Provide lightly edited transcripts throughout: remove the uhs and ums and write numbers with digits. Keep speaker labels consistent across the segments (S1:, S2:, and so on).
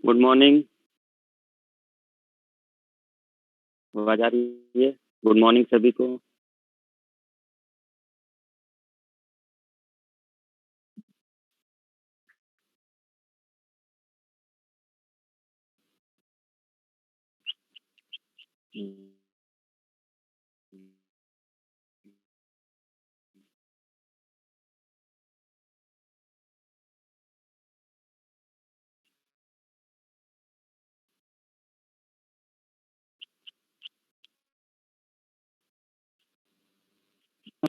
S1: Good morning. आवाज़ आ रही है? गुड मॉर्निंग सभी को।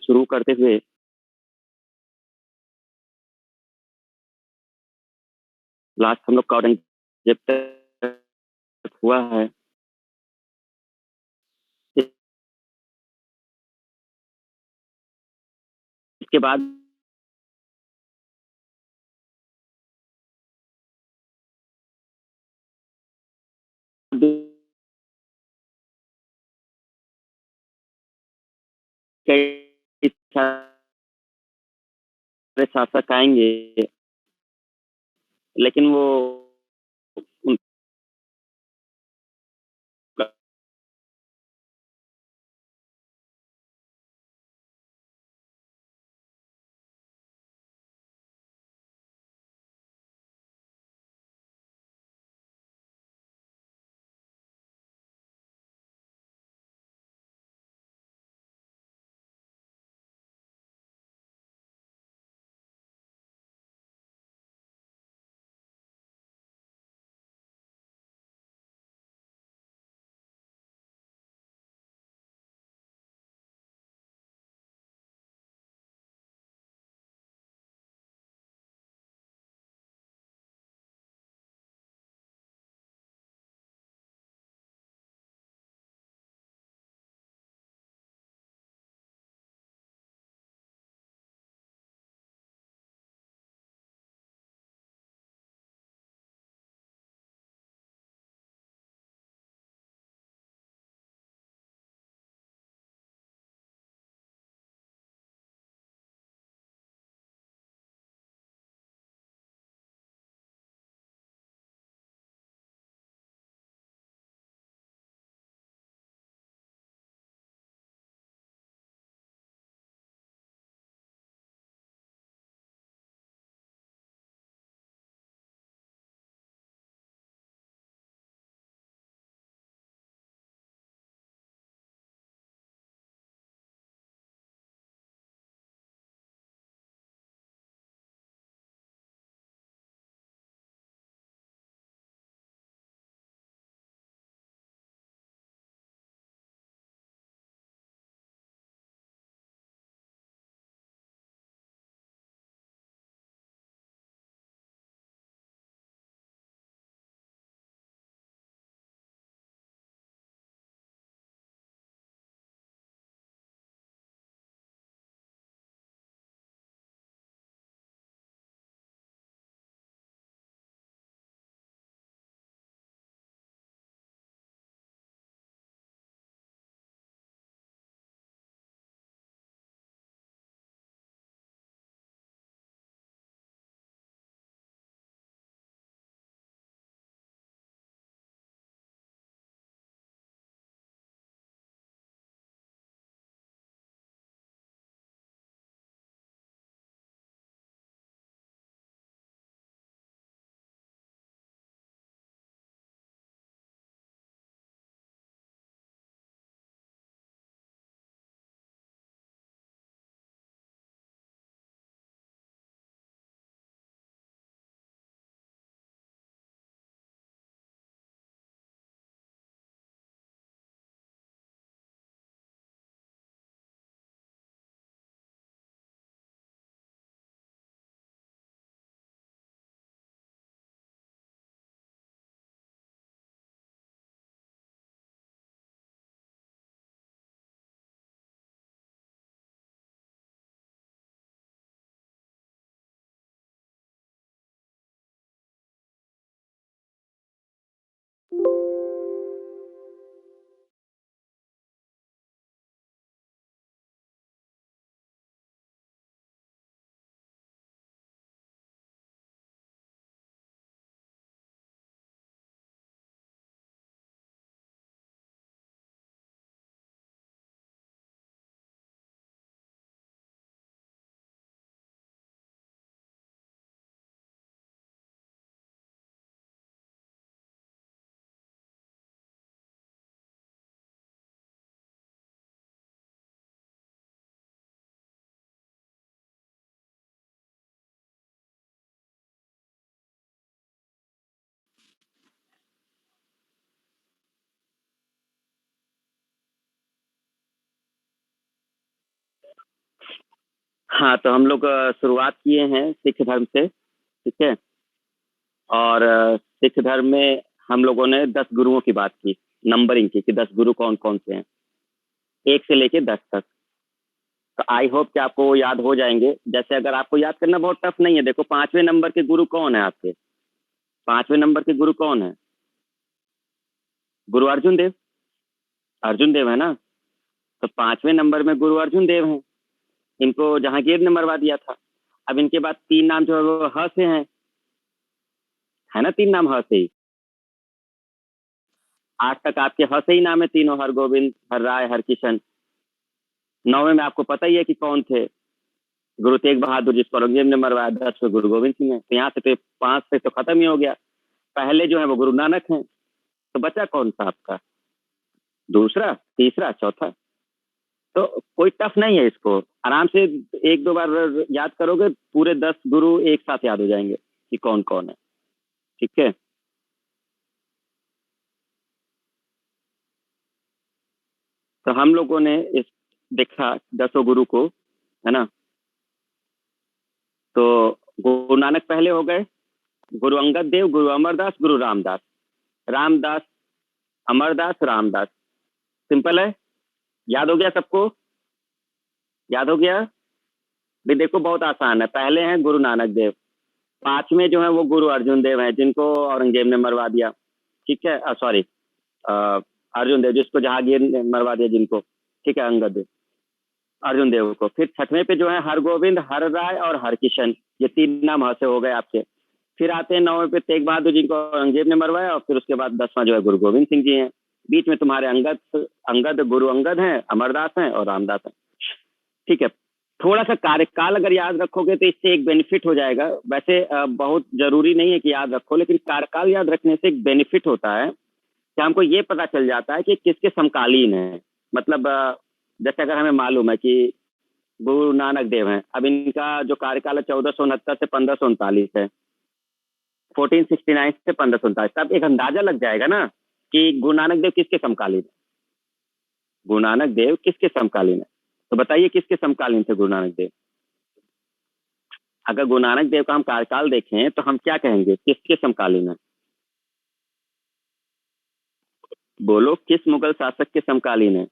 S1: शुरू करते हुए लास्ट हम लोग का औरंगज़ेब तक हुआ है। इसके बाद कई सारे शासक आएँगे, लेकिन वो उनका हाँ, तो हम लोग शुरुआत किए हैं सिख धर्म से, ठीक है। और सिख धर्म में हम लोगों ने 10 गुरुओं की बात की, नंबरिंग की कि 10 गुरु कौन कौन से हैं, 1 से लेके 10 तक। तो आई होप कि आपको वो याद हो जाएंगे। जैसे अगर आपको याद करना बहुत टफ नहीं है, देखो 5वें नंबर के गुरु कौन है आपके? 5वें नंबर के गुरु कौन है? गुरु अर्जुन देव। अर्जुन देव है ना? तो 5वें नंबर में गुरु अर्जुन देव हैं। इनको जहांगीर ने मरवा दिया था। अब इनके बाद 3 नाम जो है वो ह से हैं, है ना? 3 नाम ह से ही। आज तक आपके ह से ही नाम है तीनों, हर गोविंद, हर राय, हर किशन। 9वें में आपको पता ही है कि कौन थे, गुरु तेग बहादुर, जिसको औरंगजेब ने मरवाया। 10वें गुरु गोविंद सिंह है। तो यहाँ से तो 5 से तो खत्म ही हो गया। पहले जो है वो गुरु नानक हैं। तो बचा कौन सा आपका? दूसरा, तीसरा, चौथा। तो कोई टफ नहीं है, इसको आराम से 1-2 बार याद करोगे, पूरे 10 गुरु एक साथ याद हो जाएंगे कि कौन कौन है, ठीक है। तो हम लोगों ने इस देखा 10 गुरु को, है ना। तो गुरु नानक पहले हो गए, गुरु अंगद देव, गुरु अमरदास, गुरु रामदास। रामदास, अमरदास, रामदास, सिंपल है। याद हो गया सबको? याद हो गया? भी देखो बहुत आसान है। पहले हैं गुरु नानक देव, 5वें जो है वो गुरु अर्जुन देव हैं, जिनको औरंगजेब ने मरवा दिया, ठीक है। सॉरी, अर्जुन देव, जिसको जहांगीर ने मरवा दिया, जिनको, ठीक है, अंगद देव, अर्जुन देव को। फिर 6वें पे जो है हर गोविंद, हर राय और हर किशन, ये 3 नाम ह से हो गए आपके। फिर आते हैं 9वें पे तेग बहादुर, जिनको औरंगजेब ने मरवाया। और फिर उसके बाद 10वां जो है गुरु गोविंद सिंह जी हैं। बीच में तुम्हारे अंगद, गुरु अंगद हैं, अमरदास हैं और रामदास हैं, ठीक है। थोड़ा सा कार्यकाल अगर याद रखोगे तो इससे एक बेनिफिट हो जाएगा। वैसे बहुत जरूरी नहीं है कि याद रखो, लेकिन कार्यकाल याद रखने से एक बेनिफिट होता है कि हमको ये पता चल जाता है कि किसके समकालीन है। मतलब जैसे अगर हमें मालूम है कि गुरु नानक देव हैं, अब इनका जो कार्यकाल है 1469 से 1539 है, 1469 से 1539, तब एक अंदाजा लग जाएगा ना कि गुरु नानक देव किसके समकालीन है। गुरु नानक देव किसके समकालीन है? तो बताइए किसके समकालीन थे गुरु नानक देव? अगर गुरु नानक देव का हम कार्यकाल देखें तो हम क्या कहेंगे, किसके समकालीन है? बोलो, किस मुगल शासक के समकालीन है?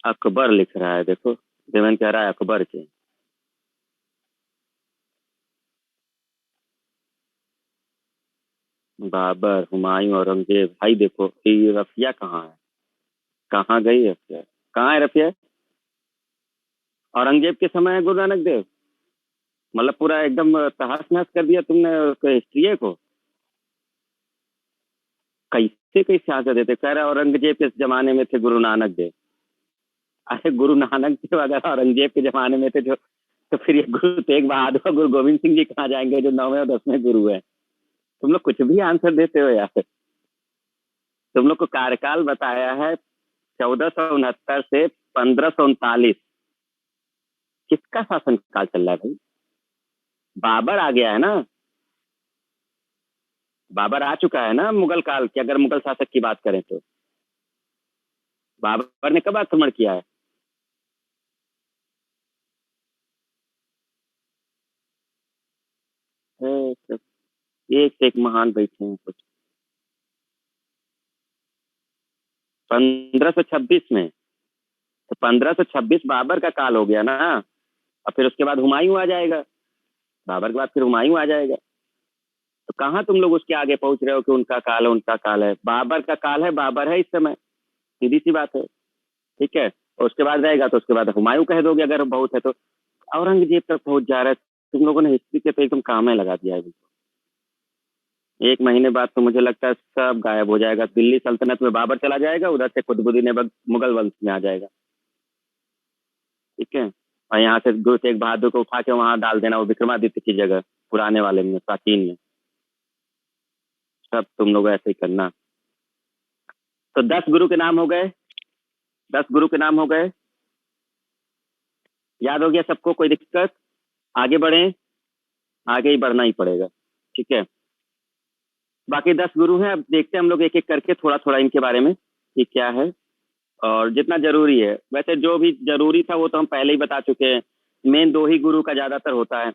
S1: अकबर लिख रहा है, देखो देवन कह रहा है अकबर के। बाबर, हुमायूं, औरंगजेब, भाई देखो ये रफिया कहाँ है? कहाँ गई रफिया? कहाँ है रफिया? औरंगजेब के समय है गुरु नानक देव? मतलब पूरा एकदम तहस नहस कर दिया तुमने हिस्ट्री को। कैसे कैसे आंसर देते? कह रहे औरंगजेब के जमाने में थे गुरु नानक देव। अरे गुरु नानक देव अगर औरंगजेब के जमाने में थे जो, तो फिर ये गुरु तेग बहादुर, गुरु गोविंद सिंह जी कहाँ जाएंगे जो 9वें और 10वें गुरु है? तुम लोग कुछ भी आंसर देते हो यार। तुम लोग को कार्यकाल बताया है 1469 से 1539। किसका शासन काल चल रहा है भाई? बाबर आ गया है ना। बाबर आ चुका है ना मुगल काल की, अगर मुगल शासक की बात करें तो। बाबर ने कब आक्रमण किया है? एक से एक महान बैठे हैं कुछ। 1526 में। तो 1526 बाबर का काल हो गया ना। और फिर उसके बाद हुमायूं आ जाएगा। बाबर के बाद फिर हुमायूं आ जाएगा। तो कहाँ तुम लोग उसके आगे पहुंच रहे हो कि उनका काल है, उनका काल है? बाबर का काल है, बाबर है इस समय, सीधी सी बात है, ठीक है। और उसके बाद रहेगा तो उसके बाद हुमायूं कह दोगे अगर बहुत है तो। औरंगजेब तक पहुंच जा रहा है। तुम लोगों ने हिस्ट्री के तो एकदम काम में लगा दिया है। 1 महीने बाद तो मुझे लगता है सब गायब हो जाएगा। दिल्ली सल्तनत में बाबर चला जाएगा, उधर से कुतुबुद्दीन ऐबक मुगल वंश में आ जाएगा, ठीक है। और यहाँ से गुरु तेग बहादुर को उठा के वहां डाल देना, वो विक्रमादित्य की जगह, पुराने वाले में, प्राचीन में। सब तुम लोग ऐसे ही करना। तो 10 गुरु के नाम हो गए। 10 गुरु के नाम हो गए, याद हो गया सबको? कोई दिक्कत? आगे बढ़ें? आगे ही बढ़ना ही पड़ेगा, ठीक है। बाकी 10 गुरु हैं, अब देखते हैं हम लोग एक एक करके थोड़ा थोड़ा इनके बारे में कि क्या है और जितना जरूरी है। वैसे जो भी जरूरी था वो तो हम पहले ही बता चुके हैं। मेन 2 ही गुरु का ज्यादातर होता है,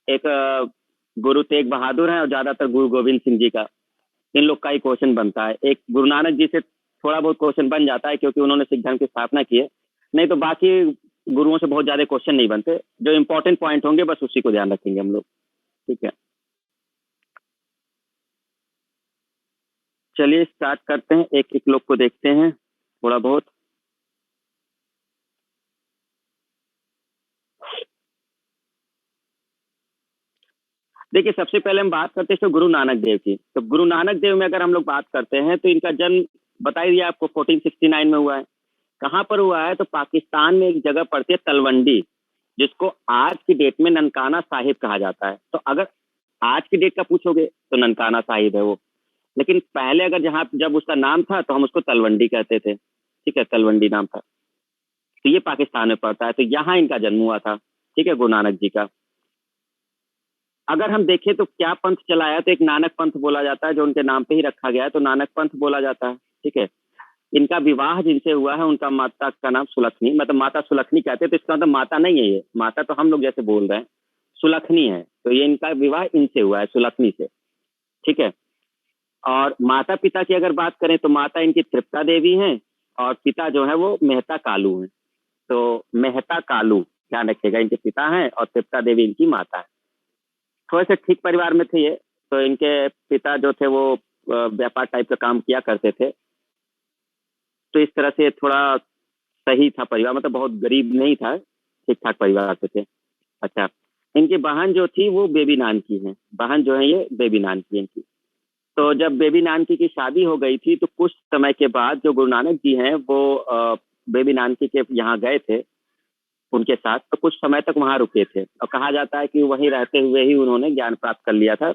S1: एक गुरु तेग बहादुर है और ज्यादातर गुरु गोविंद सिंह जी का, इन लोग का ही क्वेश्चन बनता है। एक गुरु नानक जी से थोड़ा बहुत क्वेश्चन बन जाता है क्योंकि उन्होंने सिख धर्म की स्थापना की है, नहीं तो बाकी गुरुओं से बहुत ज्यादा क्वेश्चन नहीं बनते। जो इंपॉर्टेंट पॉइंट होंगे बस उसी को ध्यान रखेंगे हम लोग, ठीक है। चलिए स्टार्ट करते हैं, एक एक लोग को देखते हैं थोड़ा बहुत। देखिए सबसे पहले हम बात करते हैं तो गुरु नानक देव की। तो गुरु नानक देव में अगर हम लोग बात करते हैं तो इनका जन्म बता ही दिया आपको, 1469 में हुआ है। कहाँ पर हुआ है? तो पाकिस्तान में एक जगह पड़ती है तलवंडी, जिसको आज की डेट में ननकाना साहिब कहा जाता है। तो अगर आज की डेट का पूछोगे तो ननकाना साहिब है वो, लेकिन पहले अगर जहाँ जब उसका नाम था तो हम उसको तलवंडी कहते थे, ठीक है, तलवंडी नाम था। तो ये पाकिस्तान में पड़ता है, तो यहाँ इनका जन्म हुआ था, ठीक है, गुरु नानक जी का। अगर हम देखें तो क्या पंथ चलाया, तो एक नानक पंथ बोला जाता है जो उनके नाम पे ही रखा गया है, तो नानक पंथ बोला जाता है, ठीक है। इनका विवाह जिनसे हुआ है उनका माता का नाम सुलखनी, मतलब माता सुलखनी कहते हैं, तो इसका मतलब माता नहीं है, ये माता तो हम लोग जैसे बोल रहे हैं, सुलखनी है। तो ये इनका विवाह इनसे हुआ है, सुलखनी से, ठीक है। और माता पिता की अगर बात करें तो माता इनकी तृप्ता देवी हैं और पिता जो है वो मेहता कालू हैं। तो मेहता कालू ध्यान रखिएगा, इनके पिता हैं और तृप्ता देवी इनकी माता है। थोड़े से ठीक परिवार में थे ये। तो इनके पिता जो थे वो व्यापार टाइप का काम किया करते थे, तो इस तरह से थोड़ा सही था परिवार, मतलब बहुत गरीब नहीं था, ठीक ठाक परिवार से थे। अच्छा, इनकी बहन जो थी वो बेबी नानकी है, बहन जो है ये बेबी नानकी इनकी। तो जब बेबी नानकी की शादी हो गई थी तो कुछ समय के बाद जो गुरु नानक जी हैं वो बेबी नानकी के यहाँ गए थे उनके साथ, तो कुछ समय तक वहां रुके थे और कहा जाता है कि वहीं रहते हुए ही उन्होंने ज्ञान प्राप्त कर लिया था।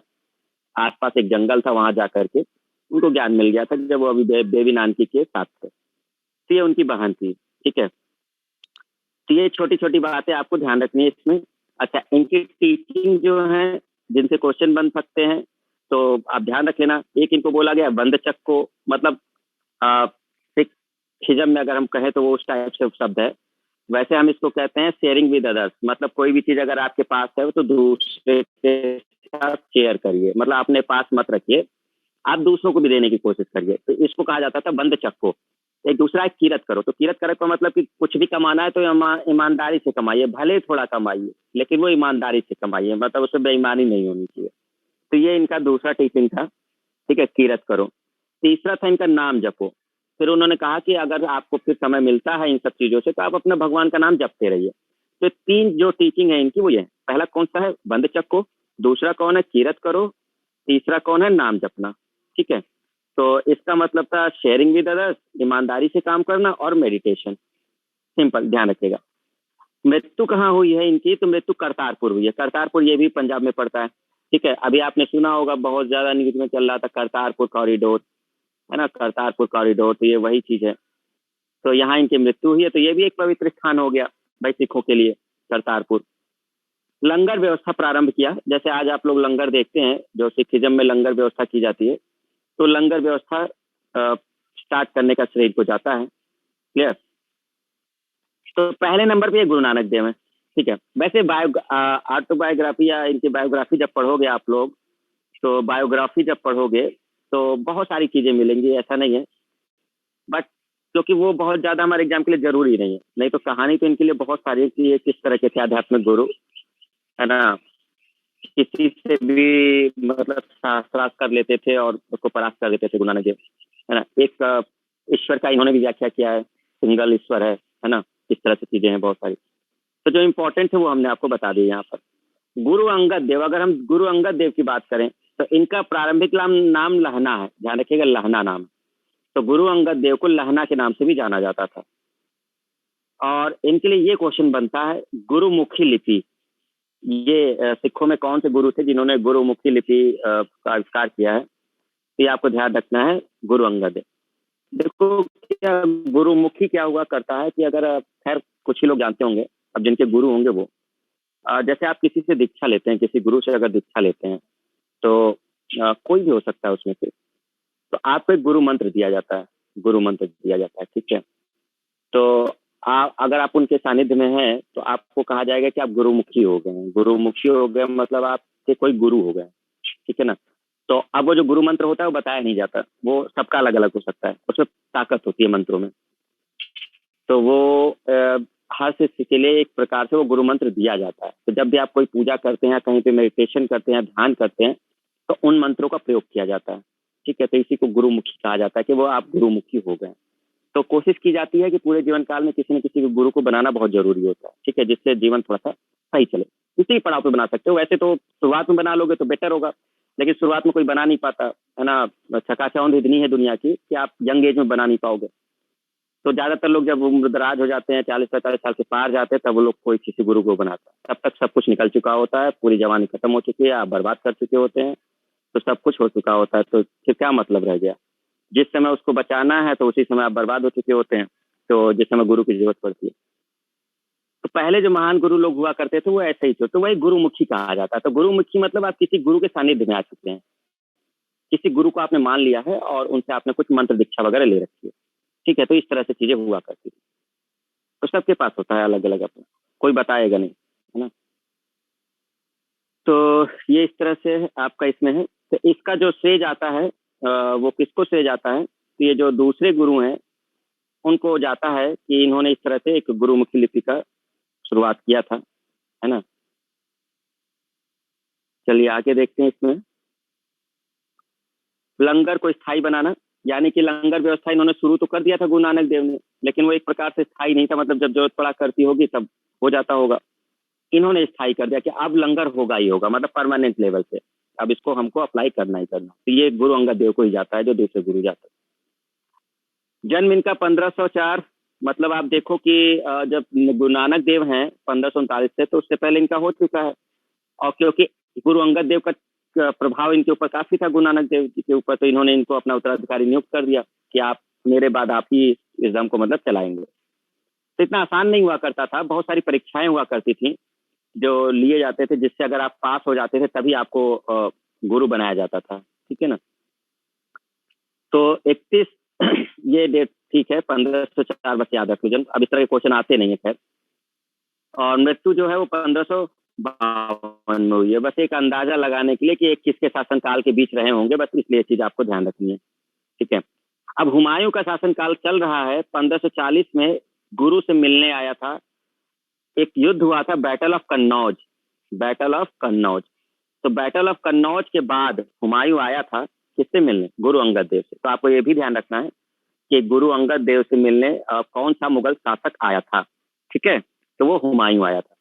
S1: आसपास एक जंगल था, वहां जा करके उनको ज्ञान मिल गया था जब वो अभी बेबी नानकी के साथ थे। तो ये उनकी बहन थी, ठीक है। तो ये छोटी छोटी बातें आपको ध्यान रखनी है इसमें। अच्छा, इनकी टीचिंग जो है जिनसे क्वेश्चन बन सकते हैं तो आप ध्यान रख लेना। एक इनको बोला गया बंद चक्को, मतलब सिक्खिज्म में अगर हम कहें तो वो उस टाइप से शब्द है। वैसे हम इसको कहते हैं शेयरिंग विद अदर्स, मतलब कोई भी चीज अगर आपके पास है तो दूसरे के साथ शेयर करिए, मतलब अपने पास मत रखिए, आप दूसरों को भी देने की कोशिश करिए। तो इसको कहा जाता था बंद चक्को। एक दूसरा है कीरत करो। तो कीरत करो का मतलब कि कुछ भी कमाना है तो ईमानदारी से कमाइए, भले थोड़ा कमाइए लेकिन वो ईमानदारी से कमाइए, मतलब उसमें बेईमानी नहीं होनी चाहिए। तो ये इनका दूसरा टीचिंग था, ठीक है, कीरत करो। तीसरा था इनका नाम जपो। फिर उन्होंने कहा कि अगर आपको फिर समय मिलता है इन सब चीजों से तो आप अपने भगवान का नाम जपते रहिए। तो 3 जो टीचिंग है इनकी वो ये है। पहला कौन सा है? बंद चक्को। दूसरा कौन है? कीरत करो। तीसरा कौन है? नाम जपना, ठीक है। तो इसका मतलब था शेयरिंग विद अदर्स, ईमानदारी से काम करना और मेडिटेशन। सिंपल, ध्यान रखिएगा। मृत्यु कहाँ हुई है इनकी? तो मृत्यु करतारपुर हुई है। करतारपुर ये भी पंजाब में पड़ता है, ठीक है। अभी आपने सुना होगा, बहुत ज्यादा न्यूज में चल रहा था करतारपुर कॉरिडोर, है ना, करतारपुर कॉरिडोर, तो ये वही चीज है। तो यहाँ इनकी मृत्यु हुई है, तो ये भी एक पवित्र स्थान हो गया भाई सिखों के लिए, करतारपुर। लंगर व्यवस्था प्रारंभ किया, जैसे आज आप लोग लंगर देखते हैं, जो सिखिज्म में लंगर व्यवस्था की जाती है, तो लंगर व्यवस्था स्टार्ट करने का श्रेय को जाता है। क्लियर? तो पहले नंबर पे ये गुरु नानक देव है, ठीक है। वैसे ऑटोबायोग्राफी या इनकी बायोग्राफी जब पढ़ोगे आप लोग, तो बायोग्राफी जब पढ़ोगे तो बहुत सारी चीजें मिलेंगी, ऐसा नहीं है, बट क्योंकि वो बहुत ज्यादा हमारे एग्जाम के लिए जरूरी नहीं है, नहीं तो कहानी तो इनके लिए बहुत सारी है कि ये किस तरह के थे आध्यात्मिक गुरु, है ना। किसी से भी मतलब शास्त्रार्थ कर लेते थे और उसको परास्त कर देते थे गुरु नानक देव, है ना। एक ईश्वर का इन्होंने भी व्याख्या किया है, सिंगल ईश्वर है ना। इस तरह से चीजें हैं बहुत सारी। तो जो इम्पोर्टेंट है वो हमने आपको बता दी यहाँ पर। गुरु अंगद देव, अगर हम गुरु अंगद देव की बात करें तो इनका प्रारंभिक नाम लहना है, ध्यान रखिएगा, लहना नाम। तो गुरु अंगद देव को लहना के नाम से भी जाना जाता था। और इनके लिए ये क्वेश्चन बनता है, गुरुमुखी लिपि, ये सिखों में कौन से गुरु थे जिन्होंने गुरुमुखी लिपि का आविष्कार किया है? तो ये आपको ध्यान रखना है, गुरु अंगद देव। देखो क्या गुरुमुखी क्या हुआ करता है कि अगर खैर कुछ ही लोग जानते होंगे, अब जिनके गुरु होंगे वो जैसे आप किसी से दीक्षा लेते हैं, किसी गुरु से अगर दीक्षा लेते हैं तो कोई भी हो सकता है उसमें से, तो आपको एक गुरु मंत्र दिया जाता है, गुरु मंत्र दिया जाता है, ठीक है। तो अगर आप उनके सानिध्य में हैं तो आपको कहा जाएगा कि आप गुरुमुखी हो गए हैं। गुरुमुखी हो गए मतलब आपके कोई गुरु हो गए, ठीक है ना। तो अब वो जो गुरु मंत्र होता है वो बताया नहीं जाता, वो सबका अलग अलग हो सकता है, उसमें ताकत होती है मंत्रों में। तो वो हर शिष्य के लिए एक प्रकार से वो गुरु मंत्र दिया जाता है। तो जब भी आप कोई पूजा करते हैं, कहीं पे मेडिटेशन करते हैं, ध्यान करते हैं, तो उन मंत्रों का प्रयोग किया जाता है, ठीक है। तो इसी को गुरुमुखी कहा जाता है कि वो आप गुरुमुखी हो गए। तो कोशिश की जाती है कि पूरे जीवन काल में किसी न किसी को गुरु को बनाना बहुत जरूरी होता है, ठीक है, जिससे जीवन थोड़ा सा सही चले। किसी पड़ाव पे बना सकते हो, वैसे तो शुरुआत में बना लोगे तो बेटर होगा, लेकिन शुरुआत में कोई बना नहीं पाता है ना। चकाचौंध इतनी है दुनिया की कि आप यंग एज में बना नहीं पाओगे। तो ज्यादातर लोग जब उम्र दराज हो जाते हैं, 40-45 साल के पार जाते हैं, तब वो लोग कोई किसी गुरु को बनाता है। तब तक सब कुछ निकल चुका होता है, पूरी जवानी खत्म हो चुकी है, आप बर्बाद कर चुके होते हैं, तो सब कुछ हो चुका होता है, तो फिर क्या मतलब रह गया। जिस समय उसको बचाना है तो उसी समय आप बर्बाद हो चुके होते हैं, तो जिस समय गुरु की जरूरत पड़ती है। तो पहले जो महान गुरु लोग हुआ करते थे वो ऐसे ही थे, तो वही गुरुमुखी कहा जाता है। तो गुरुमुखी मतलब आप किसी गुरु के सानिध्य में आ चुके हैं, किसी गुरु को आपने मान लिया है और उनसे आपने कुछ मंत्र दीक्षा वगैरह ले रखी है, ठीक है। तो इस तरह से चीजें हुआ करती थी। तो सबके पास होता है अलग अलग अपना, कोई बताएगा नहीं, है ना। तो ये इस तरह से आपका इसमें है। तो इसका जो श्रेय जाता है वो किसको श्रेय जाता है, तो ये जो दूसरे गुरु हैं उनको जाता है कि इन्होंने इस तरह से एक गुरुमुखी लिपि का शुरुआत किया था, है ना। चलिए आगे देखते हैं इसमें। लंगर को स्थायी बनाना, यानी कि लंगर व्यवस्था इन्होंने शुरू तो कर दिया था गुरु नानक देव ने, लेकिन वो एक प्रकार से स्थायी नहीं था, मतलब जब जरूरत पड़ा करती होगी तब हो जाता होगा। इन्होंने स्थायी कर दिया कि अब लंगर होगा ही होगा, मतलब परमानेंट लेवल पे, अब इसको हमको अप्लाई करना ही करना। तो ये गुरु अंगद देव को ही जाता है, जो दूसरे गुरु जाता है। जन्म इनका 1504, मतलब आप देखो कि जब गुरु नानक देव हैं 1539 से, तो उससे पहले इनका हो चुका है। और क्योंकि गुरु अंगद देव का प्रभाव इनके ऊपर काफी था, गुरु नानक देव जी के ऊपर, तो इन्होंने इनको अपना उत्तराधिकारी नियुक्त कर दिया कि आप मेरे बाद आप ही इस धर्म को मतलब चलाएंगे। तो इतना आसान नहीं हुआ करता था, बहुत सारी परीक्षाएं हुआ करती थी जो लिए जाते थे, जिससे अगर आप पास हो जाते थे तभी आपको गुरु बनाया जाता था, ठीक है ना। तो 31 ये डेट ठीक है, 1504 बस याद रख लीजिए, अब इस तरह के क्वेश्चन आते नहीं है खैर। और मृत्यु जो है वो 1552 में हुई है, बस एक अंदाजा लगाने के लिए कि एक किसके शासनकाल के बीच रहे होंगे, बस इसलिए चीज आपको ध्यान रखनी है, ठीक है। अब हुमायूं का शासनकाल चल रहा है, 1540 में गुरु से मिलने आया था, एक युद्ध हुआ था battle of Kannauj, battle of Kannauj. तो बैटल ऑफ कन्नौज के बाद हुमायूं आया था किससे मिलने, गुरु अंगद देव से। तो आपको ये भी ध्यान रखना है कि गुरु अंगद देव से मिलने कौन सा मुगल शासक आया था, ठीक है, तो वो हुमायूं आया था।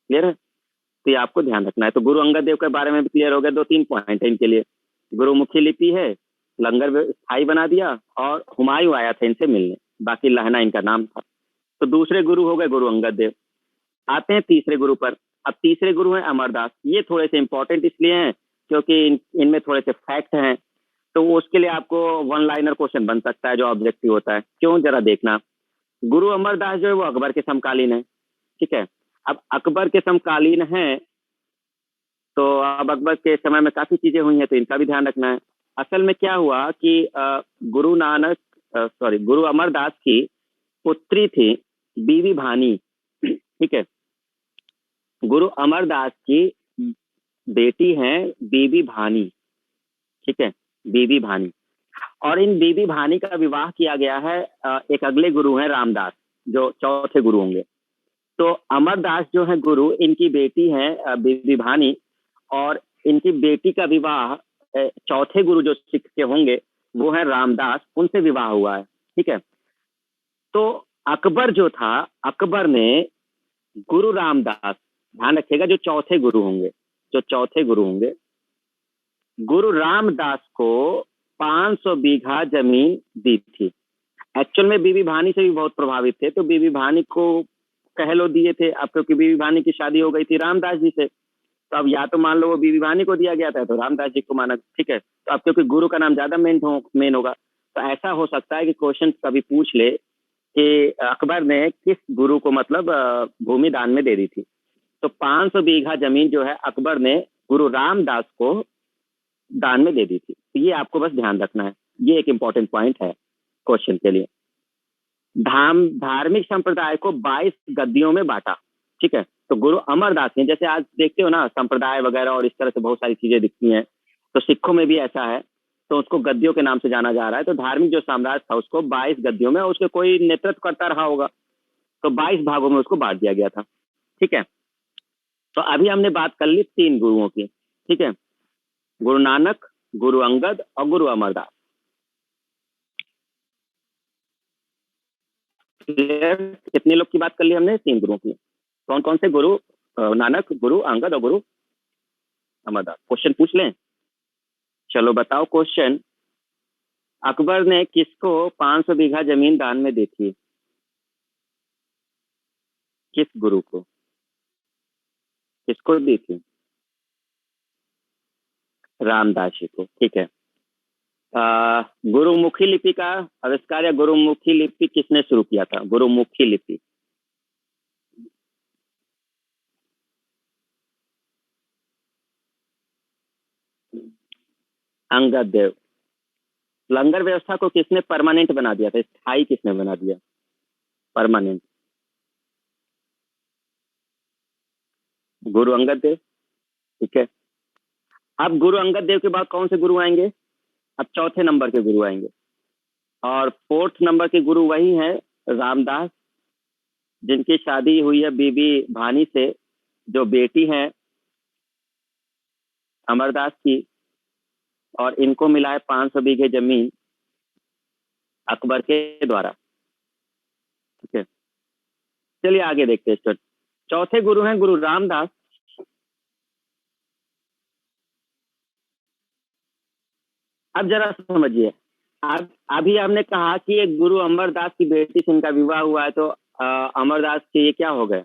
S1: क्लियर है, तो ये आपको ध्यान रखना है। तो गुरु अंगद देव के बारे में भी क्लियर हो गया, 2-3 पॉइंट है इनके लिए। गुरुमुखी लिपि है, लंगर स्थायी बना दिया, और हुमायूं आया था इनसे मिलने, बाकी लहना इनका नाम था। तो दूसरे गुरु हो गए गुरु अंगद देव। आते हैं तीसरे गुरु पर। अब तीसरे गुरु हैं अमरदास। ये थोड़े से इंपॉर्टेंट इसलिए हैं क्योंकि इनमें थोड़े से फैक्ट हैं, तो उसके लिए आपको वन लाइनर क्वेश्चन बन सकता है जो ऑब्जेक्टिव होता है। क्यों, जरा देखना। गुरु अमरदास जो है वो अकबर के समकालीन है, ठीक है। अब अकबर के समकालीन हैं, तो अब अकबर के समय में काफी चीजें हुई हैं, तो इनका भी ध्यान रखना है। असल में क्या हुआ कि गुरु अमरदास की पुत्री थी बीबी भानी, ठीक है। गुरु अमरदास की बेटी है बीबी भानी, ठीक है, बीबी भानी। और इन बीबी भानी का विवाह किया गया है एक अगले गुरु हैं रामदास, जो चौथे गुरु होंगे। तो अमरदास जो है गुरु, इनकी बेटी है बीबी भानी, और इनकी बेटी का विवाह चौथे गुरु जो सिख के होंगे वो है रामदास, उनसे विवाह हुआ है, ठीक है। तो अकबर जो था, अकबर ने गुरु रामदास, ध्यान रखिएगा, जो चौथे गुरु होंगे, जो चौथे गुरु होंगे, गुरु रामदास को 500 बीघा जमीन दी थी। एक्चुअल में बीबी भानी से भी बहुत प्रभावित थे, तो बीबी भानी को कह लो दिए थे। अब क्योंकि बीबी भानी की शादी हो गई थी रामदास जी से, तो अब या तो मान लो वो बीबी भानी को दिया गया था, तो रामदास जी को माना, ठीक है। तो अब क्योंकि गुरु का नाम ज्यादा मेन होगा, तो ऐसा हो सकता है कि क्वेश्चन कभी पूछ ले कि अकबर ने किस गुरु को मतलब भूमि दान में दे दी थी। तो 500 बीघा जमीन जो है अकबर ने गुरु रामदास को दान में दे दी थी। तो ये आपको बस ध्यान रखना है, ये एक इंपॉर्टेंट पॉइंट है क्वेश्चन के लिए। धार्मिक संप्रदाय को 22 गद्दियों में बांटा, ठीक है। तो गुरु अमरदास ने, जैसे आज देखते हो ना संप्रदाय वगैरह और इस तरह से बहुत सारी चीजें दिखती हैं, तो सिखों में भी ऐसा है, तो उसको गद्दियों के नाम से जाना जा रहा है। तो धार्मिक जो साम्राज्य था उसको 22 गद्दियों में, उसके कोई नेतृत्व करता रहा होगा, तो 22 भागों में उसको बांट दिया गया था, ठीक है। तो अभी हमने बात कर ली 3 गुरुओं की, ठीक है, गुरु नानक, गुरु अंगद और गुरु अमरदास। कितने लोग की बात कर ली हमने? 3 गुरुओं की। कौन कौन से गुरु? नानक, गुरु अंगद और गुरु अमरदास। क्वेश्चन पूछ लें? चलो बताओ क्वेश्चन। अकबर ने किसको 500 बीघा जमीन दान में दी थी? किस गुरु को, किसको दी थी? रामदास जी को, ठीक है। गुरुमुखी लिपि का आविष्कार या गुरुमुखी लिपि किसने शुरू किया था? गुरुमुखी लिपि अंगद देव। लंगर व्यवस्था को किसने परमानेंट बना दिया था? स्थायी किसने बना दिया? परमानेंट गुरु अंगद देव, ठीक है। अब गुरु अंगद देव के बाद कौन से गुरु आएंगे? अब चौथे नंबर के गुरु आएंगे, और 4th नंबर के गुरु वही हैं रामदास, जिनकी शादी हुई है बीबी भानी से, जो बेटी है अमरदास की, और इनको मिला है 500 बीघे जमीन अकबर के द्वारा, ठीक है। चलिए आगे देखते हैं। चौथे गुरु हैं गुरु रामदास। अब जरा समझिए, अब अभी हमने कहा कि एक गुरु अमरदास की बेटी से इनका विवाह हुआ है, तो अमरदास के ये क्या हो गए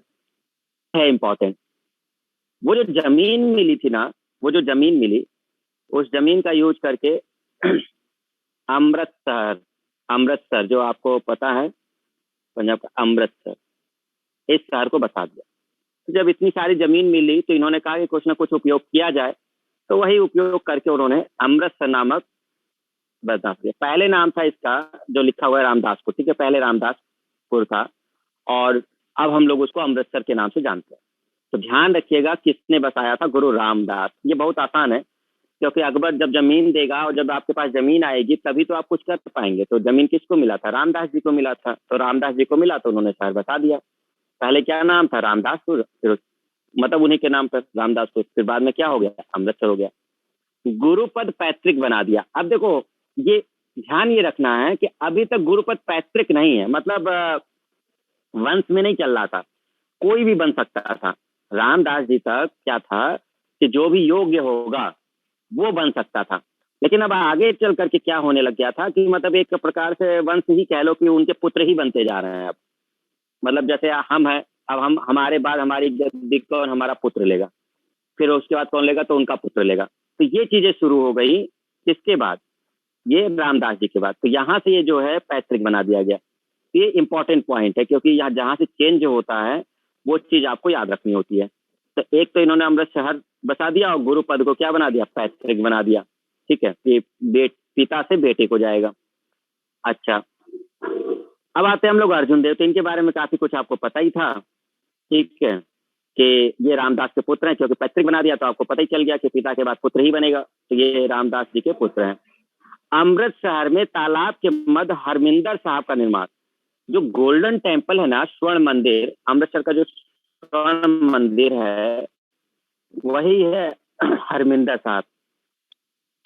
S1: है इंपॉर्टेंट। वो जो जमीन मिली थी ना, वो जो जमीन मिली, उस जमीन का यूज करके अमृतसर, अमृतसर जो आपको पता है पंजाब का अमृतसर, इस शहर को बसा दिया। तो जब इतनी सारी जमीन मिली तो इन्होंने कहा कि कुछ ना कुछ उपयोग किया जाए, तो वही उपयोग करके उन्होंने अमृतसर नामक बदनाम किया। पहले नाम था इसका जो लिखा हुआ है रामदास को, ठीक है, पहले रामदासपुर था, और अब हम लोग उसको अमृतसर के नाम से जानते हैं। तो ध्यान रखिएगा किसने बसाया था? गुरु रामदास। ये बहुत आसान है, क्योंकि अकबर जब जमीन देगा और जब आपके पास जमीन आएगी तभी तो आप कुछ कर पाएंगे। तो जमीन किसको मिला था? रामदास जी को मिला था। तो रामदास जी को मिला तो उन्होंने शहर बता दिया। पहले क्या नाम था? रामदासपुर, फिर मतलब उन्हीं के नाम पर रामदासपुर, फिर बाद में क्या हो गया? अमृतसर हो गया। गुरुपद पैतृक बना दिया। अब देखो, ये ध्यान ये रखना है कि अभी तक गुरुपद पैतृक नहीं है, मतलब वंश में नहीं चल रहा था, कोई भी बन सकता था। रामदास जी तक क्या था कि जो भी योग्य होगा वो बन सकता था। लेकिन अब आगे चल करके क्या होने लग गया था कि मतलब एक प्रकार से वंश ही कह लो कि उनके पुत्र ही बनते जा रहे हैं। अब मतलब जैसे हम हैं, अब हम हमारे बाद हमारी गद्दी कौन? हमारा पुत्र लेगा, फिर उसके बाद कौन लेगा? तो उनका पुत्र लेगा। तो ये चीजें शुरू हो गई किसके बाद? ये रामदास जी के बाद। तो यहाँ से ये जो है पैतृक बना दिया गया। ये इंपॉर्टेंट पॉइंट है, क्योंकि यहाँ जहाँ से चेंज होता है वो चीज आपको याद रखनी होती है। तो एक तो इन्होंने अमृत शहर बसा दिया और गुरु पद को क्या बना दिया? पैतृक बना दिया, ठीक है। ये पिता से बेटे को जाएगा। अच्छा, अब आते हैं हम लोग अर्जुन देव। तो इनके बारे में काफी कुछ आपको पता ही था, ठीक है, कि ये रामदास के पुत्र हैं। क्योंकि पैतृक बना दिया तो आपको पता ही चल गया कि पिता के बाद पुत्र ही बनेगा। तो ये रामदास जी के पुत्र हैं। अमृत शहर में तालाब के मध्य हरमिंदर साहब का निर्माण, जो गोल्डन टेम्पल है ना, स्वर्ण मंदिर, अमृतसर का जो स्वर्ण मंदिर है वही है हरमिंदर साहब।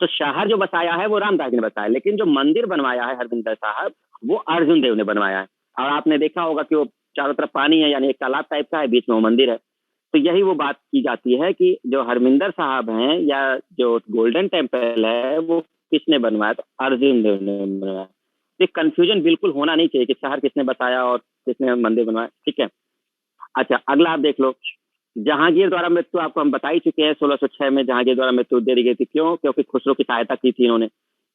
S1: तो शहर जो बसाया है वो रामदास जी ने बसाया, लेकिन जो मंदिर बनवाया है हरमिंदर साहब वो अर्जुन देव ने बनवाया है। और आपने देखा होगा कि वो चारों तरफ पानी है, यानी एक तालाब टाइप का है, बीच में वो मंदिर है। तो यही वो बात की जाती है कि जो हरमिंदर साहब हैं या जो गोल्डन टेम्पल है वो किसने बनवाया? तो अर्जुन देव ने बनवाया। तो कंफ्यूजन बिल्कुल होना नहीं चाहिए कि शहर किसने बसाया और किसने मंदिर बनवाया, ठीक है। अच्छा, अगला आप देख लो। जहांगीर द्वारा मृत्यु आपको हम बता ही चुके हैं। 1606 में जहांगीर द्वारा मृत्यु दे दी गई थी। क्यों? क्योंकि खुसरो की सहायता की थी इन्होंने।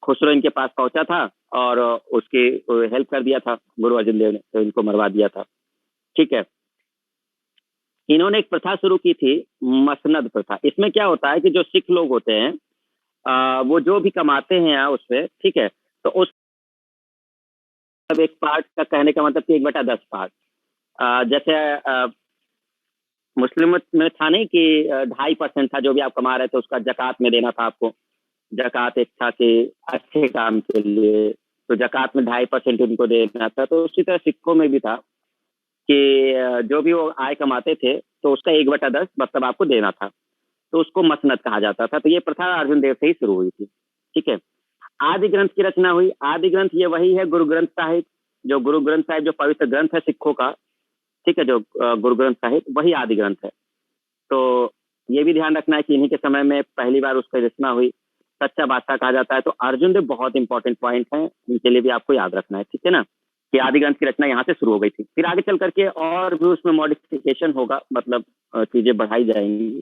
S1: खुसरो इनके पास पहुंचा था और उसकी हेल्प कर दिया था गुरु अर्जुन देव ने, तो इनको मरवा दिया था। ठीक है, इन्होंने एक प्रथा शुरू की थी, मसनद प्रथा। इसमें क्या होता है कि जो सिख लोग होते हैं वो जो भी कमाते हैं यहाँ उससे, ठीक है, तो उस एक पार्ट का कहने का मतलब कि 1/10 पार्ट, जैसे मुस्लिम में था नहीं कि 2.5% था जो भी आप कमा रहे थे उसका जकात में देना था आपको। जकात एक था कि अच्छे काम के लिए, तो जकात में 2.5% उनको देना था। तो उसी तरह सिक्कों में भी था कि जो भी वो आय कमाते थे तो उसका 1/10 मतलब आपको देना था, तो उसको मसनद कहा जाता था। तो ये प्रथा अर्जुन देव से ही शुरू हुई थी। ठीक है, आदि ग्रंथ की रचना हुई। आदि ग्रंथ ये वही है गुरु ग्रंथ साहिब, जो गुरु ग्रंथ साहिब जो पवित्र ग्रंथ है सिखों का, ठीक है, जो गुरु ग्रंथ साहिब वही आदि ग्रंथ है। तो ये भी ध्यान रखना है कि इन्हीं के समय में पहली बार उसकी रचना हुई। सच्चा बादशाह कहा जाता है। तो अर्जुन देव बहुत इंपॉर्टेंट पॉइंट है, इनके लिए भी आपको याद रखना है, ठीक है ना, कि आदि ग्रंथ की रचना यहाँ से शुरू हो गई थी। फिर आगे चल करके और भी उसमें मॉडिफिकेशन होगा, मतलब चीजें बढ़ाई जाएंगी।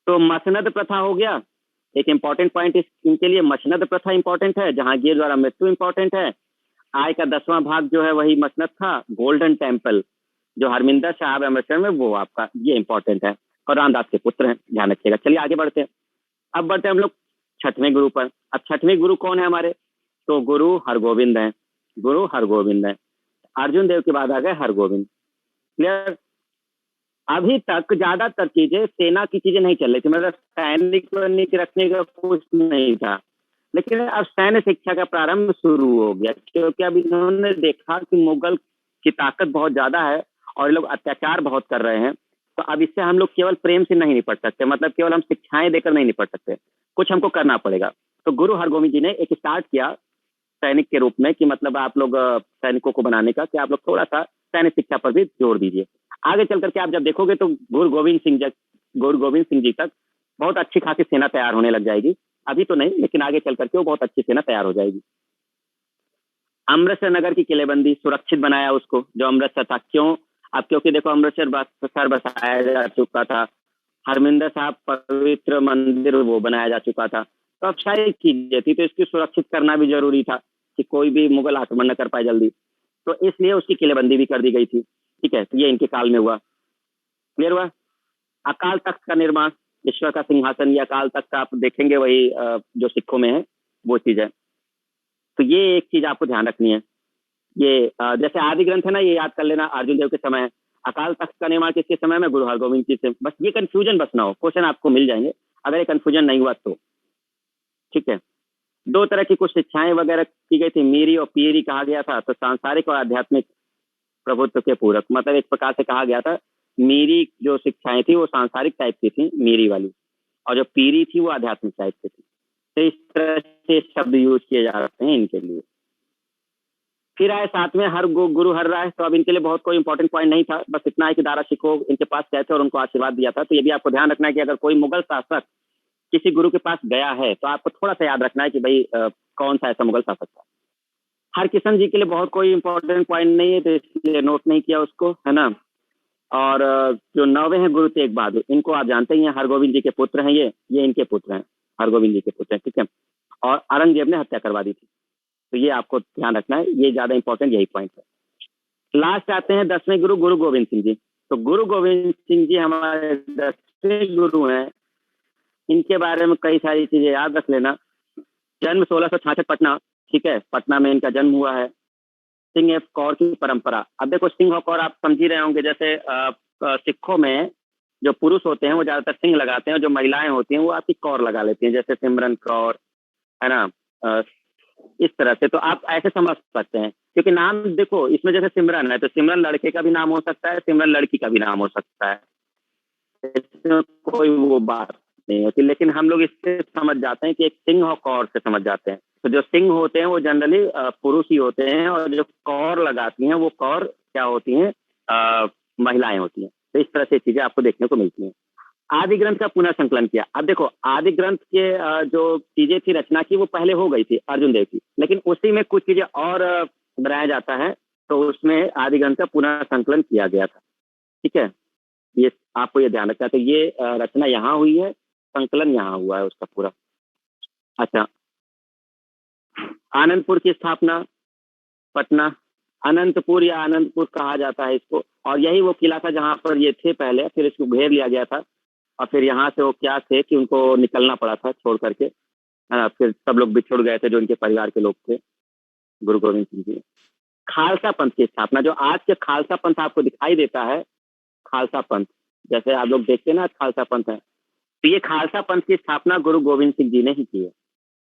S1: तो मसनद प्रथा हो गया एक इंपॉर्टेंट पॉइंट, इनके लिए मसनद प्रथा इंपॉर्टेंट है, जहांगीर द्वारा मृत्यु इंपॉर्टेंट है। आय का 10वां भाग जो है वही मसनद था। गोल्डन टेम्पल जो हरमिंदर साहब अमृतसर में, वो आपका ये इंपॉर्टेंट है। और रामदास के पुत्र हैं, ध्यान रखिएगा। चलिए आगे बढ़ते हैं। अब बढ़ते हैं हम लोग छठवें गुरु पर। अब छठवें गुरु कौन है हमारे? तो गुरु हरगोविंद हैं। गुरु हरगोविंद हैं। अर्जुन देव के बाद आ गए हरगोविंद। क्लियर? अभी तक ज्यादातर चीजें सेना की चीजें नहीं चल रही थी, मतलब सैनिक रखने का कुछ नहीं था। लेकिन अब सैन्य शिक्षा का प्रारंभ शुरू हो गया, क्योंकि अब इन्होंने देखा कि मुगल की ताकत बहुत ज्यादा है और ये लोग अत्याचार बहुत कर रहे हैं। तो अब इससे हम लोग केवल प्रेम से नहीं निपट सकते, मतलब केवल हम शिक्षाएं देकर नहीं निपट सकते, कुछ हमको करना पड़ेगा। तो गुरु हरगोविंद जी ने एक स्टार्ट किया सैनिक के रूप में, कि मतलब आप लोग सैनिकों को बनाने का, कि आप लोग थोड़ा सा सैन्य शिक्षा पर भी जोर दीजिए। आगे चल करके आप जब देखोगे तो गुरु गोविंद सिंह जी तक बहुत अच्छी खासी सेना तैयार होने लग जाएगी। अभी तो नहीं, लेकिन आगे चल करके वो बहुत अच्छी सेना तैयार हो जाएगी। अमृतसर नगर की किलेबंदी सुरक्षित बनाया उसको, जो अमृतसर था। क्यों? अब क्योंकि देखो अमृतसर बसाया जा चुका था, हरमिंदर साहब पवित्र मंदिर वो बनाया जा चुका था। तो अब शायद चीजें थी, तो इसकी सुरक्षित करना भी जरूरी था कि कोई भी मुगल आक्रमण न कर पाए जल्दी। तो इसलिए उसकी किलेबंदी भी कर दी गई थी। ठीक है, तो ये इनके काल में हुआ। क्लियर हुआ? अकाल तख्त का निर्माण, ईश्वर का सिंहासन, ये अकाल तख्त का आप देखेंगे वही जो सिखों में है वो चीज है। तो ये एक चीज आपको ध्यान रखनी है। ये जैसे आदि ग्रंथ है ना, ये याद कर लेना अर्जुन देव के समय है। अकाल तख्त का निर्माण किसके समय में? गुरु हरगोविंद जी से। बस ये कंफ्यूजन बस ना हो, क्वेश्चन आपको मिल जाएंगे अगर ये कंफ्यूजन नहीं हुआ तो। ठीक है, दो तरह की कुछ शिक्षाएं वगैरह की गई थी, मीरी और पीरी कहा गया था। तो सांसारिक और आध्यात्मिक प्रभुत्व के पूरक, मतलब एक प्रकार से कहा गया था मीरी जो शिक्षाएं थी वो सांसारिक टाइप की थी, मीरी वाली, और जो पीरी थी वो आध्यात्मिक टाइप की थी। तो इस तरह से शब्द यूज किए जा रहे हैं इनके लिए। फिर आए साथ में हर गुरु हर राय। तो अब इनके लिए बहुत कोई इंपॉर्टेंट पॉइंट नहीं था, बस इतना है कि दारा शिकोह इनके पास गए थे और उनको आशीर्वाद दिया था। तो ये भी आपको ध्यान रखना है कि अगर कोई मुगल शासक किसी गुरु के पास गया है तो आपको थोड़ा सा याद रखना है कि भाई कौन सा ऐसा मुगल शासक था। हरकिशन जी के लिए बहुत कोई इंपॉर्टेंट पॉइंट नहीं है, तो इसलिए नोट नहीं किया उसको, है ना। और जो 9वें हैं गुरु तेग बहादुर, इनको आप जानते ही हैं, हरगोविंद जी के पुत्र हैं। ये इनके पुत्र हैं, हरगोविंद जी के पुत्र हैं। ठीक है, और औरंगजेब ने हत्या करवा दी थी। तो ये आपको ध्यान रखना है, ये ज्यादा इंपॉर्टेंट यही पॉइंट है। लास्ट आते हैं 10वें गुरु, गुरु गोविंद सिंह जी। तो गुरु गोविंद सिंह जी हमारे 10वें गुरु हैं। इनके बारे में कई सारी चीजें याद रख लेना। जन्म 1666 पटना, ठीक है, पटना में इनका जन्म हुआ है। सिंह एफ कौर की परंपरा। अब देखो सिंह और कौर आप समझ ही रहे होंगे, जैसे सिखों में जो पुरुष होते हैं वो ज्यादातर सिंह लगाते हैं और जो महिलाएं होती हैं वो आपकी कौर लगा लेती हैं, जैसे सिमरन कौर, है ना। इस तरह से तो आप ऐसे समझ सकते हैं, क्योंकि नाम देखो इसमें जैसे सिमरन है तो सिमरन लड़के का भी नाम हो सकता है, सिमरन लड़की का भी नाम हो सकता है, इसमें कोई वो बात नहीं होती। लेकिन हम लोग इससे समझ जाते हैं कि एक सिंह और कौर से समझ जाते हैं। तो जो सिंह होते हैं वो जनरली पुरुष ही होते हैं, और जो कौर लगाती हैं वो कौर क्या होती हैं? महिलाएं होती हैं। तो इस तरह से चीजें आपको देखने को मिलती हैं। आदि ग्रंथ का पुनः संकलन किया। अब देखो आदि ग्रंथ के जो चीजें थी रचना की वो पहले हो गई थी अर्जुन देव की, लेकिन उसी में कुछ चीजें और बनाया जाता है, तो उसमें आदि ग्रंथ का पुनः संकलन किया गया था। ठीक है, ये आपको ये ध्यान रखना है। तो ये रचना यहाँ हुई है, संकलन यहाँ हुआ है उसका पूरा। अच्छा, आनंदपुर की स्थापना, पटना, अनंतपुर या आनंदपुर कहा जाता है इसको, और यही वो किला था जहाँ पर ये थे पहले, फिर इसको घेर लिया गया था, और फिर यहाँ से वो क्या थे कि उनको निकलना पड़ा था छोड़ करके, है ना, फिर सब लोग बिछुड़ गए थे जो उनके परिवार के लोग थे, गुरु गोविंद सिंह जी। खालसा पंथ की स्थापना, जो आज के खालसा पंथ आपको दिखाई देता है, खालसा पंथ जैसे आप लोग देखते हैं ना खालसा पंथ है, तो ये खालसा पंथ की स्थापना गुरु गोविंद सिंह जी ने ही की है,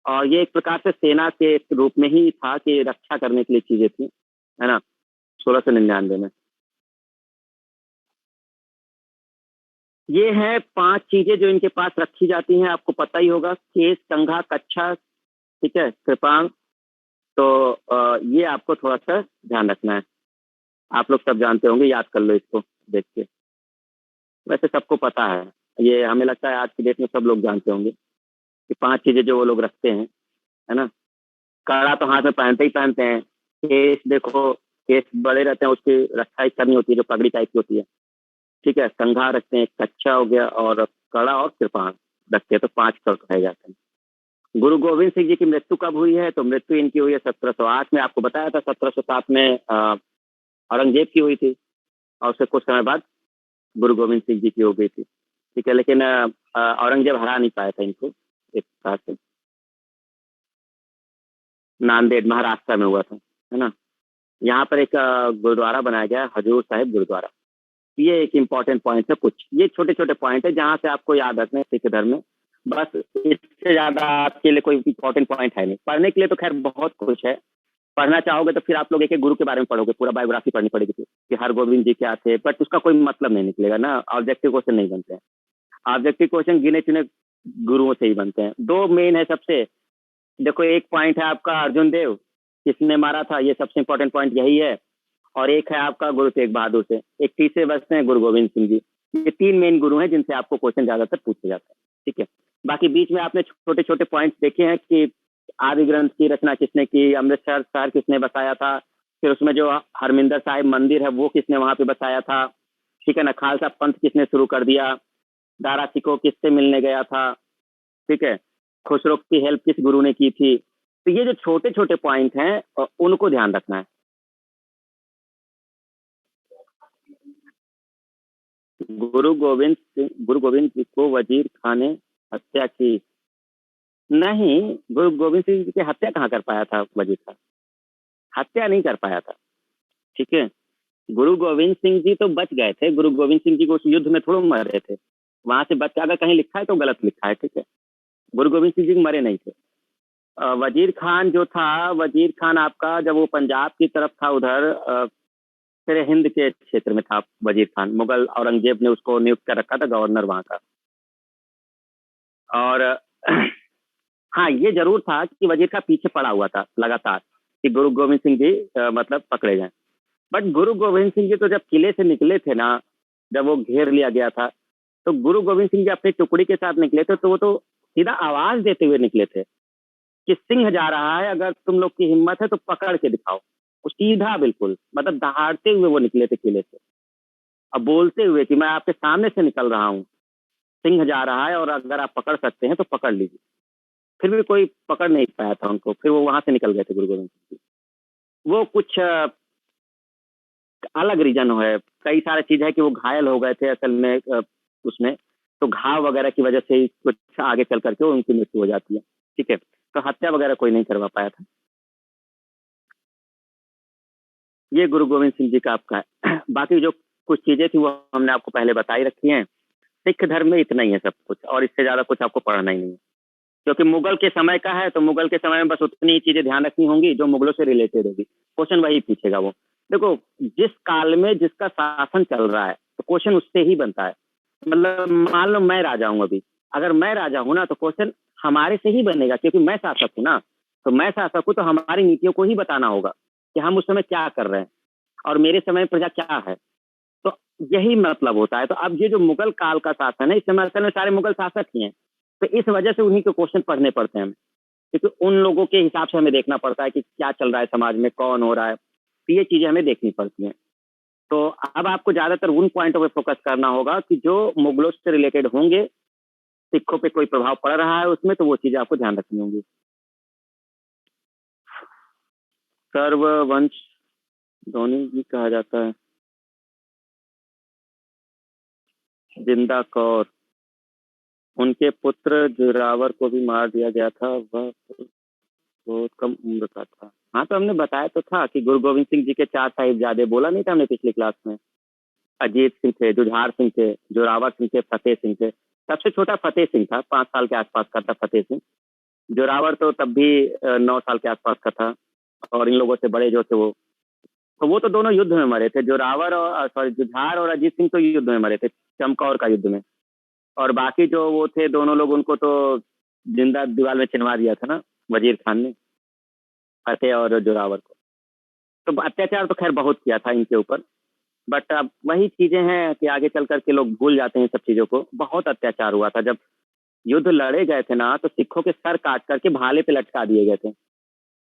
S1: और ये एक प्रकार से सेना के रूप में ही था कि रक्षा करने के लिए चीजें थी, है ना, 1699 में। ये है 5 चीजें जो इनके पास रखी जाती हैं, आपको पता ही होगा, केस, कंघा, कच्छा, ठीक है, कृपाण, तो ये आपको थोड़ा सा ध्यान रखना है। आप लोग सब जानते होंगे, याद कर लो इसको देख के, वैसे सबको पता है, ये हमें लगता है आज की डेट में सब लोग जानते होंगे कि 5 चीजें जो वो लोग रखते हैं, है ना। कड़ा तो हाथ में पहनते ही पहनते हैं, केस देखो, केस बड़े रहते हैं, उसकी रक्षा ही करनी होती है जो पगड़ी टाइप की होती है, ठीक है, कंघा रखते हैं, कच्छा हो गया, और कड़ा और कृपाण रखते हैं, तो 5 कहे जाते हैं। गुरु गोविंद सिंह जी की मृत्यु कब हुई है, तो मृत्यु इनकी हुई है 1708 में, आपको बताया था 1707 में औरंगजेब की हुई थी, और उससे कुछ समय बाद गुरु गोविंद सिंह जी की हो गई थी, ठीक है, लेकिन औरंगजेब हरा नहीं पाया था इनको, एक प्रकार से। नांदेड़ महाराष्ट्र में हुआ था, है ना। यहाँ पर एक गुरुद्वारा बनाया गया है, हजूर साहिब गुरुद्वारा। ये एक इम्पॉर्टेंट पॉइंट है, कुछ ये छोटे छोटे पॉइंट है जहाँ से आपको याद रखना है सिख धर्म में, बस इससे ज्यादा आपके लिए कोई इम्पोर्टेंट पॉइंट है नहीं। पढ़ने के लिए तो खैर बहुत कुछ है, पढ़ना चाहोगे तो फिर आप लोग एक एक गुरु के बारे में पढ़ोगे, पूरा बायोग्राफी पढ़नी पड़ेगी कि हर गोविंद जी क्या थे, बट उसका कोई मतलब नहीं निकलेगा ना, ऑब्जेक्टिव क्वेश्चन नहीं बनते हैं। ऑब्जेक्टिव क्वेश्चन गिने चुने गुरुओं से ही बनते हैं। 2 मेन है सबसे, देखो एक पॉइंट है आपका अर्जुन देव, किसने मारा था, ये सबसे इम्पोर्टेंट पॉइंट यही है, और एक है आपका गुरु तेग बहादुर से, एक तीसरे बचते हैं गुरु गोविंद सिंह जी। ये 3 मेन गुरु हैं जिनसे आपको क्वेश्चन ज्यादातर पूछे जाते हैं, ठीक है। बाकी बीच में आपने छोटे छोटे पॉइंट्स देखे हैं कि आदि ग्रंथ की रचना किसने की, अमृतसर शहर किसने बसाया था, फिर उसमें जो हरमिंदर साहिब मंदिर है वो किसने वहां पे बसाया था, ठीक है ना, खालसा पंथ किसने शुरू कर दिया, दारा सिकोह किससे मिलने गया था, ठीक है, खुसरो की हेल्प किस गुरु ने की थी। तो ये जो छोटे छोटे पॉइंट हैं उनको ध्यान रखना है। गुरु गोविंद जी को वजीर खान ने हत्या की? नहीं, गुरु गोविंद सिंह जी की हत्या कहाँ कर पाया था वजीर खान, हत्या नहीं कर पाया था, ठीक है। गुरु गोविंद सिंह जी तो बच गए थे, गुरु गोविंद सिंह जी को उस युद्ध में थोड़ा मर रहे थे, वहां से बच, अगर कहीं लिखा है तो गलत लिखा है, ठीक है। गुरु गोविंद सिंह जी मरे नहीं थे। वजीर खान जो था, वजीर खान आपका जब वो पंजाब की तरफ था, उधर फिर हिंद के क्षेत्र में था वजीर खान, मुगल औरंगजेब ने उसको नियुक्त कर रखा था गवर्नर वहां का। और हाँ, ये जरूर था कि वजीर का पीछे पड़ा हुआ था लगातार कि गुरु गोविंद सिंह जी मतलब पकड़े जाएं। बट गुरु गोविंद सिंह जी तो जब किले से निकले थे ना, जब वो घेर लिया गया था, तो गुरु गोविंद सिंह जी अपनी टुकड़ी के साथ निकले थे, तो वो तो सीधा आवाज देते हुए निकले थे कि सिंह जा रहा है, अगर तुम लोग की हिम्मत है तो पकड़ के दिखाओ। वो सीधा बिल्कुल मतलब दहाड़ते हुए वो निकले थे किले से, अब बोलते हुए कि मैं आपके सामने से निकल रहा हूँ, सिंह जा रहा है और अगर आप पकड़ सकते हैं तो पकड़ लीजिए। फिर भी कोई पकड़ नहीं पाया था उनको, फिर वो वहां से निकल गए थे गुरु गोविंद सिंह जी। वो कुछ अलग रीजन है, कई सारे चीज है कि वो घायल हो गए थे असल में उसमें, तो घाव वगैरह की वजह से ही कुछ आगे चल करके उनकी मृत्यु हो जाती है, ठीक है। तो हत्या वगैरह कोई नहीं करवा पाया था। ये गुरु गोविंद सिंह जी का आपका है। बाकी जो कुछ चीजें थी वो हमने आपको पहले बताई रखी हैं। सिख धर्म में इतना ही है सब कुछ, और इससे ज्यादा कुछ आपको पढ़ना ही नहीं है, क्योंकि मुगल के समय का है, तो मुगल के समय में बस उतनी ही चीजें ध्यान रखनी होंगी जो मुगलों से रिलेटेड होगी, क्वेश्चन वही पूछेगा वो। देखो, जिस काल में जिसका शासन चल रहा है तो क्वेश्चन उससे ही बनता है। मतलब मान लो मैं राजा हूँ अभी, अगर मैं राजा हूँ ना तो क्वेश्चन हमारे से ही बनेगा, क्योंकि मैं शासक हूँ ना, तो मैं शासक हूँ तो हमारी नीतियों को ही बताना होगा कि हम उस समय क्या कर रहे हैं और मेरे समय में प्रजा क्या है। तो यही मतलब होता है। तो अब ये जो मुगल काल का शासन है, इस समय असल में सारे मुगल शासक ही हैं, तो इस वजह से उन्हीं के क्वेश्चन पढ़ने पड़ते हैं हमें, क्योंकि उन लोगों के हिसाब से हमें देखना पड़ता है कि क्या चल रहा है समाज में, कौन हो रहा है, तो ये चीजें हमें देखनी पड़ती हैं। तो अब आपको ज्यादातर उन पॉइंटों पे फोकस करना होगा कि जो मुगलों से रिलेटेड होंगे, सिखों पे कोई प्रभाव पड़ रहा है उसमें, तो वो चीजें आपको ध्यान रखनी होंगी। सर्ववंश धोनी भी कहा जाता है। जिंदा कौर, उनके पुत्र जोरावर को भी मार दिया गया था, वह बहुत कम उम्र का था। हाँ, तो हमने बताया तो था कि गुरु गोविंद सिंह जी के 4 साहिबजादे, बोला नहीं था हमने पिछली क्लास में। अजीत सिंह थे, जुझार सिंह थे, जोरावर सिंह थे, फतेह सिंह थे। सबसे छोटा फतेह सिंह था, 5 साल के आसपास का था फतेह सिंह। जोरावर तो तब भी 9 साल के आसपास का था। और इन लोगों से बड़े जो थे वो तो दोनों युद्ध में मरे थे। जोरावर और सॉरी जुझार और अजीत सिंह तो युद्ध में मरे थे, चमकौर का युद्ध में। और बाकी जो वो थे दोनों लोग, उनको तो जिंदा दीवार में चिनवा दिया था ना वजीर खान ने, फतेह और जोरावर को। तो अत्याचार तो खैर बहुत किया था इनके ऊपर, बट अब वही चीजें हैं कि आगे चल करके लोग भूल जाते हैं सब चीजों को। बहुत अत्याचार हुआ था। जब युद्ध लड़े गए थे ना, तो सिखों के सर काट करके भाले पे लटका दिए गए थे,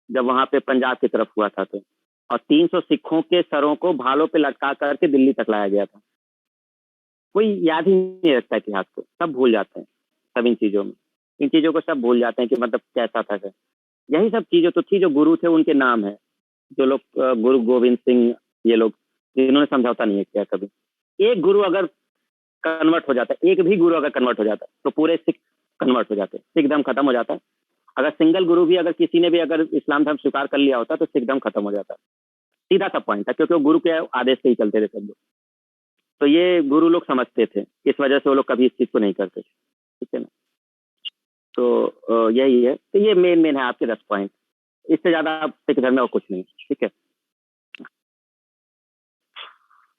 S1: जब वहां पे पंजाब की तरफ हुआ था तो। और 300 सिखों के सरों को भालों पे लटका करके दिल्ली तक लाया गया था। कोई याद ही नहीं रखता इतिहास को, सब भूल जाते हैं सब इन चीजों में। इन चीजों को सब भूल जाते हैं कि मतलब कैसा था क्या। यही सब चीजें तो थी, जो गुरु थे उनके नाम है। जो लोग गुरु गोविंद सिंह, ये लोग इन्होंने समझौता नहीं किया कभी। एक गुरु अगर कन्वर्ट हो जाता है, एक भी गुरु अगर कन्वर्ट हो जाता है, तो पूरे सिख कन्वर्ट हो जाते हैं, सिख धर्म खत्म हो जाता है। अगर सिंगल गुरु भी अगर किसी ने भी अगर इस्लाम धर्म स्वीकार कर लिया होता तो सिख धर्म खत्म हो जाता। सीधा सा पॉइंट था, क्योंकि वो गुरु के आदेश से ही चलते थे सब लोग। तो ये गुरु लोग समझते थे, इस वजह से वो लोग कभी इस चीज को नहीं करते थे। ठीक है ना। तो यही है। तो ये मेन है आपके 10 पॉइंट, इससे ज्यादा आप सिख धर्म में और कुछ नहीं। ठीक है,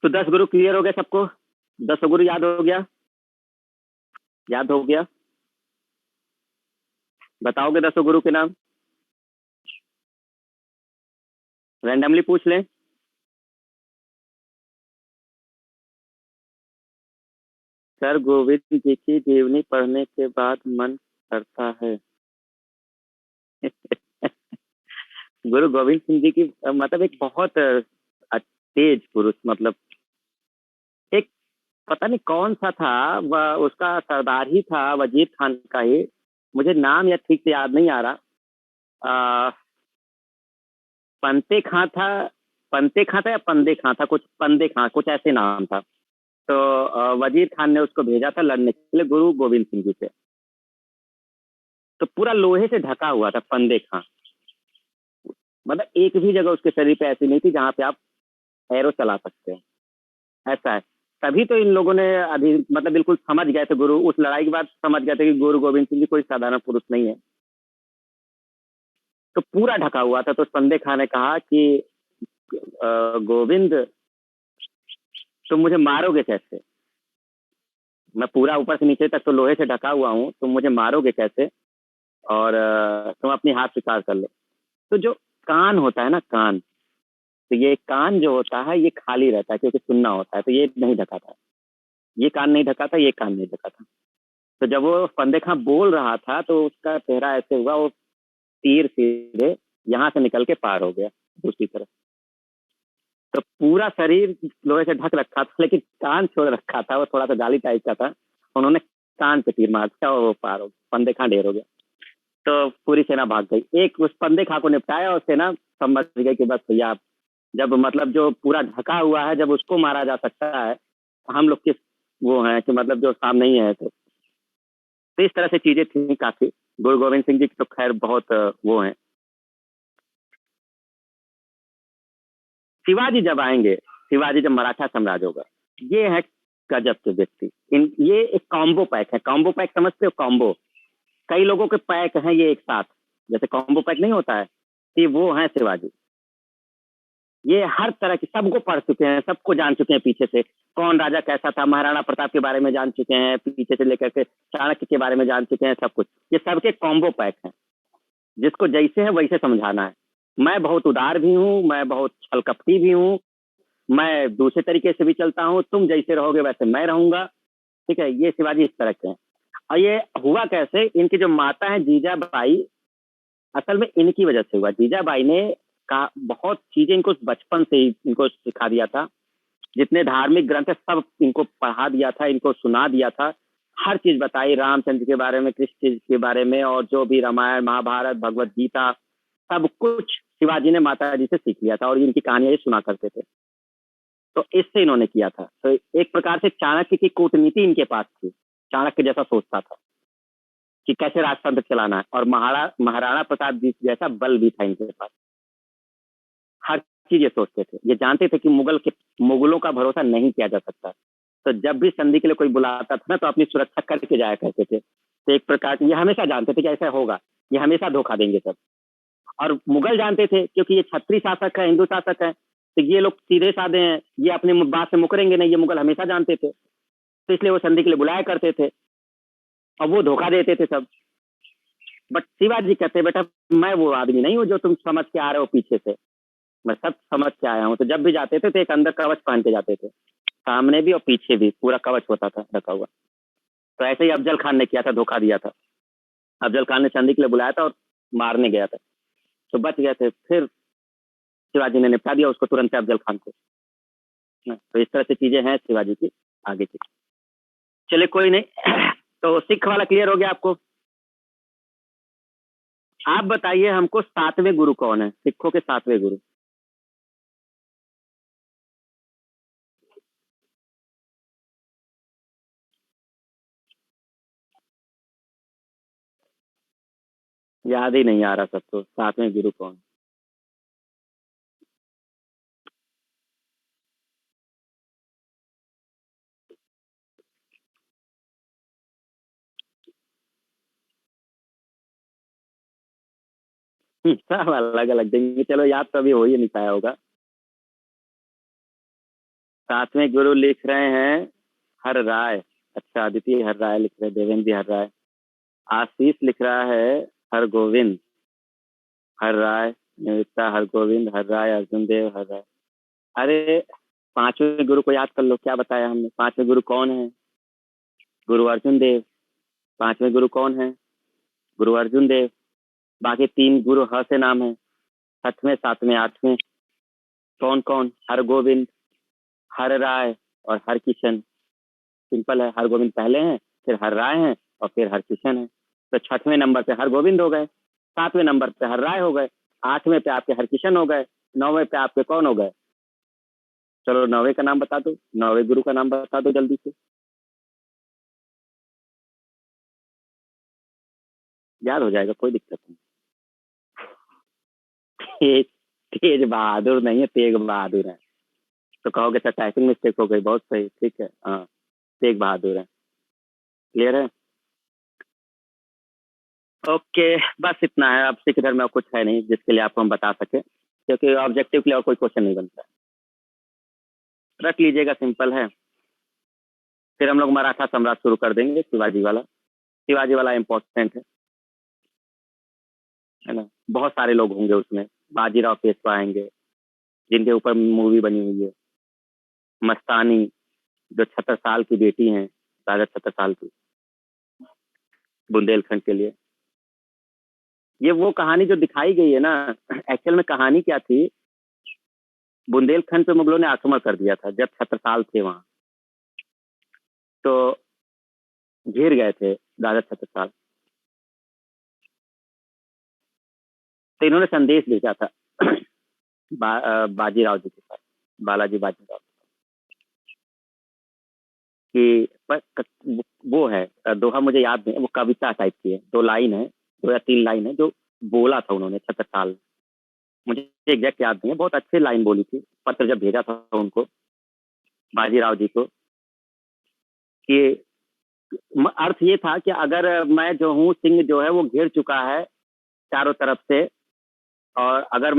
S1: तो 10 गुरु क्लियर हो गए सबको? 10 गुरु याद हो गया? याद हो गया? बताओगे 10 गुरु के नाम? रैंडमली पूछ लें। सर गोविंद जी की जीवनी पढ़ने के बाद मन करता है। गुरु गोविंद सिंह जी की मतलब एक बहुत तेज पुरुष, मतलब एक पता नहीं कौन सा था, वह उसका सरदार ही था, वजीर खान का ही। मुझे नाम या ठीक से याद नहीं आ रहा। पंते खां था, पंते खां था या पंदे खां था, कुछ पंदे खां कुछ ऐसे नाम था। तो वजीर खान ने उसको भेजा था लड़ने के लिए गुरु गोविंद सिंह जी से। तो पूरा लोहे से ढका हुआ था पंदे खां, मतलब एक भी जगह उसके शरीर पे ऐसी नहीं थी जहां पे आप एरो चला सकते हैं, ऐसा है। तभी तो इन लोगों ने अभी मतलब बिल्कुल समझ गए थे, गुरु उस लड़ाई के बाद समझ गए थे कि गुरु गोविंद सिंह जी कोई साधारण पुरुष नहीं है। तो पूरा ढका हुआ था। तो पंदे खां ने कहा कि गोविंद, तुम मुझे मारोगे कैसे? मैं पूरा ऊपर से नीचे तक तो लोहे से ढका हुआ हूँ, तुम मुझे मारोगे कैसे? और तुम अपनी हाथ स्वीकार कर लो। तो जो कान होता है ना, कान, तो ये कान जो होता है ये खाली रहता है क्योंकि सुनना होता है, तो ये नहीं ढका था। ये कान नहीं ढका था, ये कान नहीं ढका था। तो जब वो फंदे खां बोल रहा था तो उसका चेहरा ऐसे हुआ, वो तीर सीधे यहाँ से निकल के पार हो गया दूसरी तरफ। तो पूरा शरीर लोहे से ढक रखा था, लेकिन कान छोड़ रखा था, वो थोड़ा सा जाली टाइप का था। उन्होंने कान पे तीर मार दिया और वो पार हो गया, फंदे खां ढेर हो गया। तो पूरी सेना भाग गई। एक उस फंदे खां को निपटाया और सेना समझ गई कि बस भैया, जब मतलब जो पूरा ढका हुआ है, जब उसको मारा जा सकता है, हम लोग किस वो हैं कि मतलब जो सामने ही है। तो इस तरह से चीजें थी काफी। गुरु गोविंद सिंह जी की तो खैर बहुत वो हैं। शिवाजी जब आएंगे, शिवाजी जब मराठा साम्राज्य होगा, ये है गजब के व्यक्ति। इन ये एक कॉम्बो पैक है। कॉम्बो पैक समझते हो? कॉम्बो, कई लोगों के पैक हैं ये एक साथ, जैसे कॉम्बो पैक नहीं होता है, कि वो है शिवाजी। ये हर तरह की, सबको पढ़ चुके हैं, सबको जान चुके हैं पीछे से, कौन राजा कैसा था, महाराणा प्रताप के बारे में जान चुके हैं, पीछे से लेकर के चाणक्य के बारे में जान चुके हैं, सब कुछ। ये सबके कॉम्बो पैक हैं, जिसको जैसे है वैसे समझाना है। मैं बहुत उदार भी हूँ, मैं बहुत छलकपटी भी हूँ, मैं दूसरे तरीके से भी चलता हूँ, तुम जैसे रहोगे वैसे मैं रहूंगा। ठीक है, ये शिवाजी इस तरह के हैं। और ये हुआ कैसे? इनकी जो माता है जीजाबाई, असल में इनकी वजह से हुआ। जीजाबाई ने का बहुत चीजें इनको बचपन से ही इनको सिखा दिया था। जितने धार्मिक ग्रंथ है सब इनको पढ़ा दिया था, इनको सुना दिया था, हर चीज बताई, रामचंद्र के बारे में, कृष्ण के बारे में, और जो भी रामायण महाभारत भगवत गीता सब कुछ शिवाजी ने माता जी से सीख लिया था और इनकी कहानियां ये सुना करते थे, तो इससे इन्होंने किया था। तो एक प्रकार से चाणक्य की कूटनीति इनके पास थी, चाणक्य जैसा सोचता था कि कैसे राजतंत्र चलाना है, और महाराणा प्रताप जी जैसा बल भी था इनके पास। हर चीज ये सोचते थे, ये जानते थे कि मुगलों का भरोसा नहीं किया जा सकता, तो जब भी संधि के लिए कोई बुलाता था ना तो अपनी सुरक्षा करके जाया करते थे। तो एक प्रकार ये हमेशा जानते थे कि ऐसा होगा, ये हमेशा धोखा देंगे सब। और मुगल जानते थे क्योंकि ये क्षत्रिय शासक है, हिंदू शासक है, तो ये लोग सीधे साधे हैं, ये अपनी बात से मुकरेंगे नहीं, ये मुगल हमेशा जानते थे, तो इसलिए वो संधि के लिए बुलाया करते थे और वो धोखा देते थे सब। बट शिवाजी कहते बेटा मैं वो आदमी नहीं हूँ जो तुम समझ के आ रहे हो पीछे से, मैं सब समझ के आया हूँ। तो जब भी जाते थे तो एक अंदर कवच पहन के जाते थे, सामने भी और पीछे भी पूरा कवच होता था रखा हुआ। तो ऐसे ही अफजल खान ने किया था, धोखा दिया था। अफजल खान ने संधि के लिए बुलाया था और मारने गया था, तो बच गए थे। फिर शिवाजी ने निपटा दिया उसको तुरंत अफजल खान को। तो इस तरह से चीजें हैं शिवाजी की आगे की। चले कोई नहीं। तो सिख वाला क्लियर हो गया आपको। आप बताइए हमको 7वें गुरु कौन है, सिखों के 7वें गुरु। याद ही नहीं आ रहा सबको 7वें गुरु कौन। सब अलग अलग देंगे, चलो याद तो अभी हो ही नहीं पाया होगा। 7वें गुरु लिख रहे हैं हर राय। अच्छा, आदित्य हर राय लिख रहे हैं, देवेंद्र जी हर राय। आशीष लिख रहा है हर गोविंद हर राय, निविता हर गोविंद हर राय, अर्जुन देव हर राय। अरे 5वें गुरु को याद कर लो, क्या बताया हमने। 5वें गुरु कौन है? गुरु अर्जुन देव। 5वें गुरु कौन है? गुरु अर्जुन देव। बाकी 3 गुरु ह से नाम है, 6वें 7वें 8वें। कौन कौन? हर गोविंद, हर राय और हर किशन। सिंपल है, हर गोविंद पहले हैं, फिर हर राय हैं और फिर हर किशन है। तो 6वें नंबर पे हर गोविंद हो गए, 7वें नंबर पे हर राय हो गए, 8वें पे आपके हर किशन हो गए, 9वें पे आपके कौन हो गए? चलो 9वें का नाम बता दो, 9वें गुरु का नाम बता दो जल्दी से। याद हो जाएगा, कोई दिक्कत नहीं। तेज तेज बहादुर नहीं है, तेग बहादुर है। तो कहोगे सर टाइपिंग मिस्टेक हो गई, बहुत सही, ठीक है, हाँ तेग बहादुर है। क्लियर है? ओके, बस इतना है। अब सिख धर्म में कुछ है नहीं जिसके लिए आपको हम बता सके, क्योंकि ऑब्जेक्टिव के लिए और कोई क्वेश्चन नहीं बनता है। रख लीजिएगा, सिंपल है। फिर हम लोग मराठा सम्राट शुरू कर देंगे, शिवाजी वाला। शिवाजी वाला इम्पोर्टेंट है ना। बहुत सारे लोग होंगे उसमें, बाजीराव पेशवा आएंगे जिनके ऊपर मूवी बनी हुई है। मस्तानी जो छत्रसाल की बेटी हैं, राजा छत्रसाल की, बुंदेलखंड के लिए। ये वो कहानी जो दिखाई गई है ना, एक्चुअल में कहानी क्या थी, बुंदेलखंड पे मुगलों ने आक्रमण कर दिया था जब छत्रसाल थे वहां, तो घिर गए थे राजा छत्रसाल। तो इन्होंने संदेश भेजा था बाजीराव जी के पास, बालाजी बाजीराव, कि वो है दोहा मुझे याद नहीं, वो कविता टाइप की है, 2 लाइन है, 2 या 3 लाइन है, जो बोला था उन्होंने छत्रसाल। मुझे एग्जैक्ट याद नहीं है, बहुत अच्छी लाइन बोली थी। पत्र जब भेजा था उनको, बाजीराव जी को, कि अर्थ ये था कि अगर मैं जो हूँ, सिंह जो है वो घिर चुका है चारों तरफ से, और अगर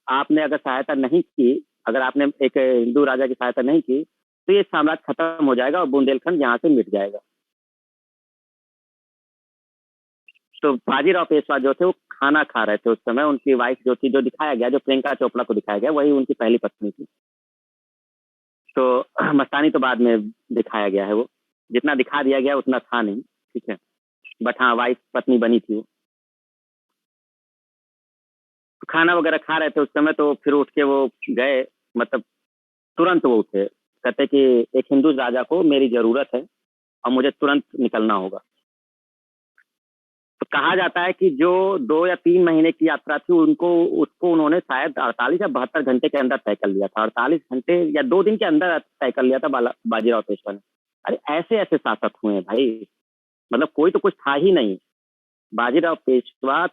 S1: आपने अगर सहायता नहीं की, अगर आपने एक हिंदू राजा की सहायता नहीं की, तो ये साम्राज्य खत्म हो जाएगा और बुंदेलखंड यहाँ से मिट जाएगा। तो बाजीराव पेशवा जो थे वो खाना खा रहे थे उस समय। उनकी वाइफ जो थी, जो दिखाया गया, जो प्रियंका चोपड़ा को दिखाया गया, वही उनकी पहली पत्नी थी। तो मस्तानी तो बाद में दिखाया गया है, वो जितना दिखा दिया गया उतना था नहीं, ठीक है, बट हाँ वाइफ पत्नी बनी थी वो। तो खाना वगैरह खा रहे थे उस समय, तो फिर उठ के वो गए, मतलब तुरंत वो उठे, कहते कि एक हिंदू राजा को मेरी जरूरत है और मुझे तुरंत निकलना होगा। तो कहा जाता है कि जो 2 या 3 महीने की यात्रा थी उनको उसको उन्होंने शायद 48 या 72 घंटे के अंदर तय कर लिया था। 48 घंटे या 2 दिन के अंदर तय कर लिया था बाजीराव पेशवा ने। अरे ऐसे ऐसे शासक हुए हैं भाई, मतलब कोई तो कुछ था ही नहीं। बाजीराव पेशवा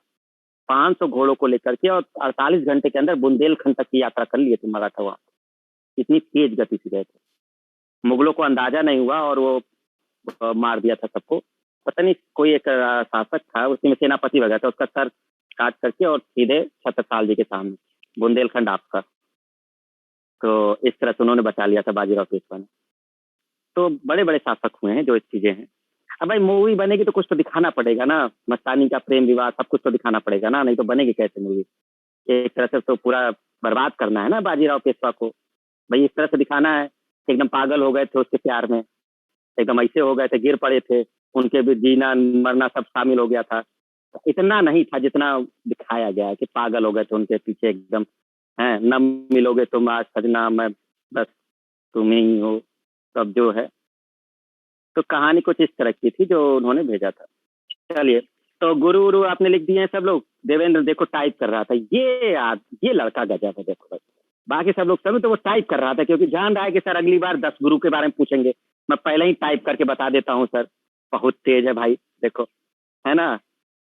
S1: 500 घोड़ों को लेकर के और 48 घंटे के अंदर बुंदेलखंड तक की यात्रा कर लिए थे मराठा वहां। इतनी तेज गति से गए थे, मुगलों को अंदाजा नहीं हुआ और वो मार दिया था सबको। पता नहीं कोई एक शासक था, उसमें सेनापति वगैरह था, उसका सर काट करके और सीधे छत्रसाल जी के सामने, बुंदेलखंड आपका। तो इस तरह से उन्होंने बचा लिया था बाजीराव पेशवा ने। तो बड़े बड़े शासक हुए हैं जो इस चीजें हैं। अब भाई मूवी बनेगी तो कुछ तो दिखाना पड़ेगा ना, मस्तानी का प्रेम विवाह सब कुछ तो दिखाना पड़ेगा ना, नहीं तो बनेगी कैसे मूवी। एक तरह से तो पूरा बर्बाद करना है ना बाजीराव पेशवा को। भाई इस तरह से दिखाना है, एकदम पागल हो गए थे उसके प्यार में, एकदम ऐसे हो गए थे, गिर पड़े थे, उनके भी जीना मरना सब शामिल हो गया था। तो इतना नहीं था जितना दिखाया गया है कि पागल हो गए थे उनके पीछे एकदम, है न मिलोगे तुम आज सजना, मैं बस तुम ही हो, तब जो है। तो कहानी कुछ इस तरह की थी जो उन्होंने भेजा था। चलिए, तो गुरु गुरु आपने लिख दिए हैं सब लोग। देवेंद्र देखो टाइप कर रहा था, ये लड़का गजब है देखो भाई। बाकी सब लोग समझ, तो वो टाइप कर रहा था क्योंकि जान रहा है कि सर अगली बार 10 गुरु के बारे में पूछेंगे। मैं पहले ही टाइप करके बता देता हूँ सर, बहुत तेज है भाई देखो, है ना।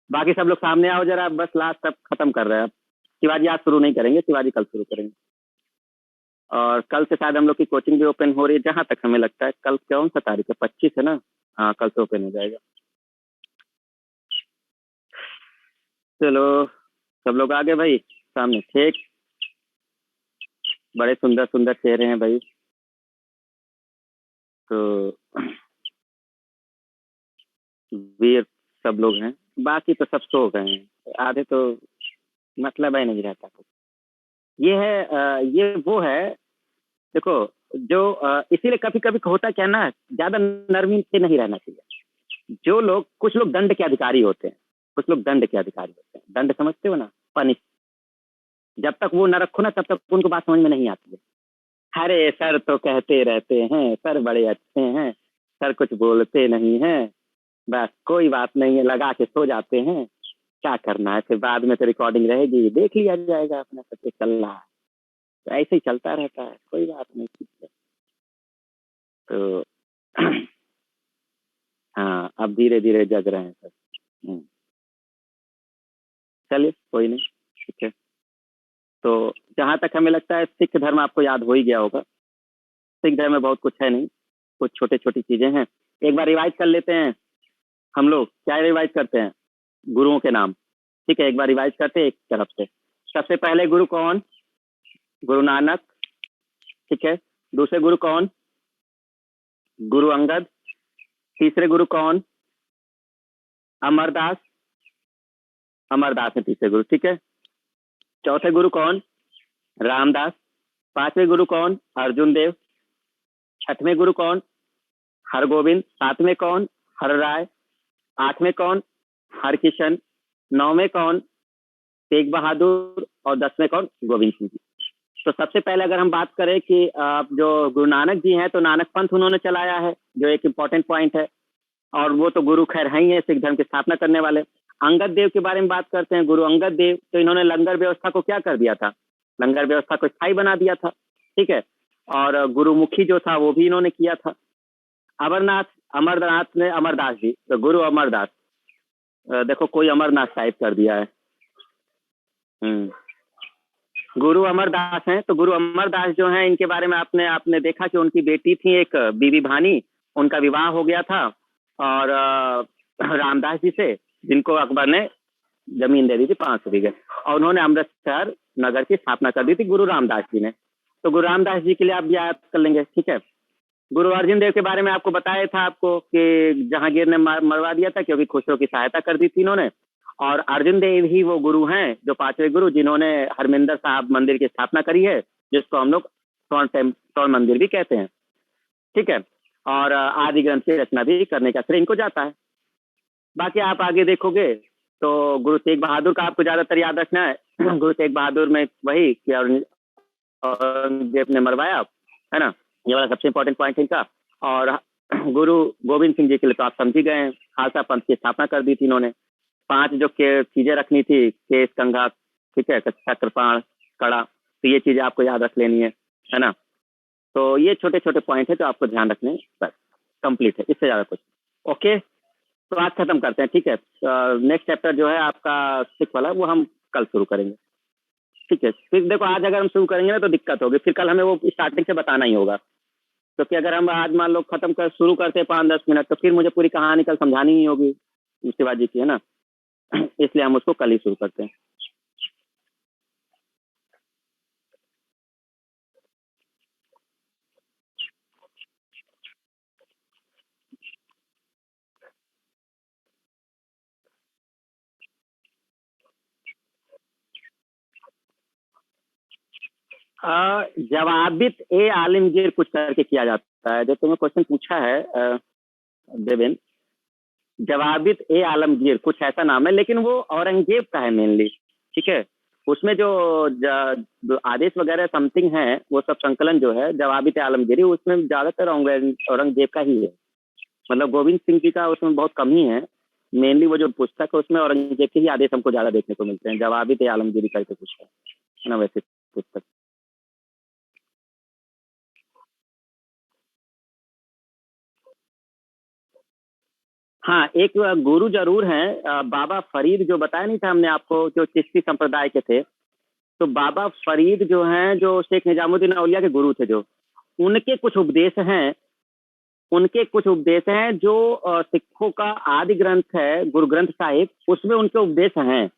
S1: बाकी सब लोग सामने आओ जरा, बस लास्ट तक खत्म कर रहे हैं। शिवाजी आज शुरू नहीं करेंगे, शिवाजी कल शुरू करेंगे। और कल से शायद हम लोग की कोचिंग भी ओपन हो रही है, जहां तक हमें लगता है। कल कौन सा तारीख है? 25 है ना। हाँ, कल से ओपन हो जाएगा। चलो सब लोग आ गए भाई सामने, ठीक। बड़े सुंदर सुंदर चेहरे हैं भाई। तो वीर सब लोग हैं, बाकी तो सब सो गए हैं, आधे तो मतलब ही नहीं रहता कुछ। ये है ये वो है देखो, जो इसीलिए कभी कभी होता क्या ना, ज्यादा नरमी से नहीं रहना चाहिए। जो लोग, कुछ लोग दंड के अधिकारी होते हैं, कुछ लोग दंड के अधिकारी होते हैं। दंड समझते हो ना, पनिश। जब तक वो न रखो ना तब तक उनको बात समझ में नहीं आती है। अरे सर तो कहते रहते हैं, सर बड़े अच्छे हैं, सर कुछ बोलते नहीं हैं, बस कोई बात नहीं है, लगा के सो जाते हैं। क्या करना है फिर, बाद में तो रिकॉर्डिंग रहेगी, देख लिया जाएगा, अपना सब कुछ चल रहा है। तो ऐसे ही चलता रहता है, कोई बात नहीं, ठीक है। तो हाँ, अब धीरे धीरे जग रहे हैं सब। चलिए कोई नहीं, ठीक है। तो जहाँ तक हमें लगता है सिख धर्म आपको याद हो ही गया होगा। सिख धर्म में बहुत कुछ है नहीं, कुछ छोटे छोटी चीजें हैं। एक बार रिवाइज कर लेते हैं हम लोग। क्या रिवाइज करते हैं? गुरुओं के नाम, ठीक है। एक बार रिवाइज करते हैं एक तरफ से। सबसे पहले गुरु कौन? गुरु नानक, ठीक है। दूसरे गुरु कौन? गुरु अंगद। तीसरे गुरु कौन? अमरदास, अमरदास है तीसरे गुरु, ठीक है। चौथे गुरु कौन? रामदास। पांचवें गुरु कौन? अर्जुन देव। छठवें गुरु कौन? हरगोविंद। सातवें कौन? हर राय। आठवें कौन? हरकिशन। नौवें कौन? तेग बहादुर। और 10वें कौन? गोविंद सिंह जी। तो सबसे पहले अगर हम बात करें कि जो गुरु नानक जी हैं, तो नानक पंथ उन्होंने चलाया है, जो एक इम्पॉर्टेंट पॉइंट है। और वो तो गुरु खैर है ही है, सिख धर्म की स्थापना करने वाले। अंगद देव के बारे में बात करते हैं, गुरु अंगद देव, तो इन्होंने लंगर व्यवस्था को क्या कर दिया था? लंगर व्यवस्था को स्थायी बना दिया था, ठीक है। और गुरुमुखी जो था वो भी इन्होंने किया था। अमरनाथ, अमरनाथ ने अमरदास जी, तो गुरु अमरदास, देखो कोई अमरनाथ टाइप कर दिया है। गुरु अमरदास हैं। तो गुरु अमरदास जो हैं, इनके बारे में आपने आपने देखा कि उनकी बेटी थी एक बीबी भानी, उनका विवाह हो गया था और रामदास जी से, जिनको अकबर ने जमीन दे दी थी 500 बीघे, और उन्होंने अमृतसर नगर की स्थापना कर दी थी गुरु रामदास जी ने। तो गुरु रामदास जी के लिए आप याद कर लेंगे, ठीक है। गुरु अर्जुन देव के बारे में आपको बताया था आपको कि जहांगीर ने मरवा दिया था क्योंकि खुसरो की सहायता कर दी थी इन्होंने। और अर्जुन देव ही वो गुरु हैं, जो 5वें गुरु, जिन्होंने हरमिंदर साहब मंदिर की स्थापना करी है, जिसको हम लोग स्वर्ण मंदिर भी कहते हैं, ठीक है। और आदि ग्रंथ की रचना भी करने का श्रेय इनको जाता है। बाकी आप आगे देखोगे तो गुरु तेग बहादुर का आपको ज्यादातर याद रखना है। गुरु तेग बहादुर में वही कि औरंगजेब ने मरवाया, है ना, ये वाला सबसे इंपॉर्टेंट पॉइंट इनका। और गुरु गोविंद सिंह जी के लिए तो आप समझ ही गए हैं, खालसा पंथ की स्थापना कर दी थी इन्होंने। 5 जो के चीजें रखनी थी, केस, कंघा, ठीक है, कच्छा, कृपाण, कड़ा, तो ये चीजें आपको याद रख लेनी है ना। तो ये छोटे छोटे पॉइंट है जो आपको ध्यान रखने हैं, बस कंप्लीट है, इससे ज्यादा कुछ। ओके, तो आज खत्म करते हैं, ठीक है। नेक्स्ट चैप्टर जो है आपका 6 वाला, वो हम कल शुरू करेंगे, ठीक है। फिर देखो, आज अगर हम शुरू करेंगे ना तो दिक्कत होगी, फिर कल हमें वो स्टार्टिंग से बताना ही होगा, क्योंकि अगर हम आज मान लो खत्म कर शुरू करते हैं 5-10 मिनट, तो फिर मुझे पूरी कहानी कल समझानी ही होगी शिवाजी की, है ना। इसलिए हम उसको कल ही शुरू करते हैं। जवाबित ए आलमगीर कुछ करके किया जाता है, जो तुम्हें क्वेश्चन पूछा है देवेन, जवाबित ए आलमगीर कुछ ऐसा नाम है, लेकिन वो औरंगजेब का है मेनली, ठीक है। उसमें जो आदेश वगैरह समथिंग है, वो सब संकलन जो है जवाबित ए आलमगीरी, उसमें ज्यादातर औरंगजेब का ही है। मतलब गोविंद सिंह जी का उसमें बहुत कम ही है, मेनली वो जो पुस्तक है उसमें औरंगजेब के ही आदेश हमको ज्यादा देखने को मिलते हैं। जवाबित ए आलमगीरी करके कुछ है ना वैसे पुस्तक। हाँ, एक गुरु जरूर हैं, बाबा फरीद, जो बताया नहीं था हमने आपको, जो चिश्ती संप्रदाय के थे। तो बाबा फरीद जो हैं, जो शेख निजामुद्दीन औलिया के गुरु थे, जो उनके कुछ उपदेश हैं, उनके कुछ उपदेश हैं जो सिखों का आदि ग्रंथ है गुरु ग्रंथ साहिब, उसमें उनके उपदेश हैं।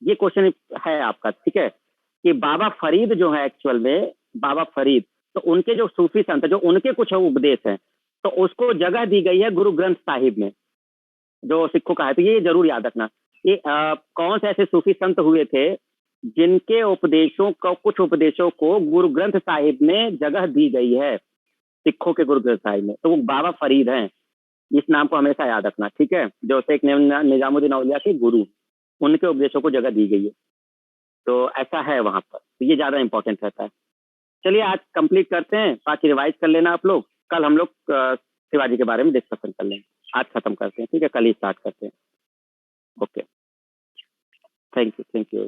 S1: ये क्वेश्चन है आपका, ठीक है, कि बाबा फरीद जो है एक्चुअल में, बाबा फरीद, तो उनके जो सूफी संत जो उनके कुछ उपदेश हैं, तो उसको जगह दी गई है गुरु ग्रंथ साहिब में, जो सिखों का है। तो ये जरूर याद रखना। ये कौन से ऐसे सूफी संत हुए थे जिनके उपदेशों को, कुछ उपदेशों को गुरु ग्रंथ साहिब में जगह दी गई है, सिखों के गुरु ग्रंथ साहिब में, तो वो बाबा फरीद हैं। इस नाम को हमेशा याद रखना, ठीक है, जो शेख निजामुद्दीन औलिया के गुरु, उनके उपदेशों को जगह दी गई है। तो ऐसा है वहां पर, तो ये ज्यादा इंपॉर्टेंट रहता है। चलिए आज कंप्लीट करते हैं, बाकी रिवाइज कर लेना आप लोग, कल हम लोग शिवाजी के बारे में डिस्कशन कर लेंगे। आज खत्म करते हैं, ठीक है, कल ही स्टार्ट करते हैं। Okay, thank you, thank you.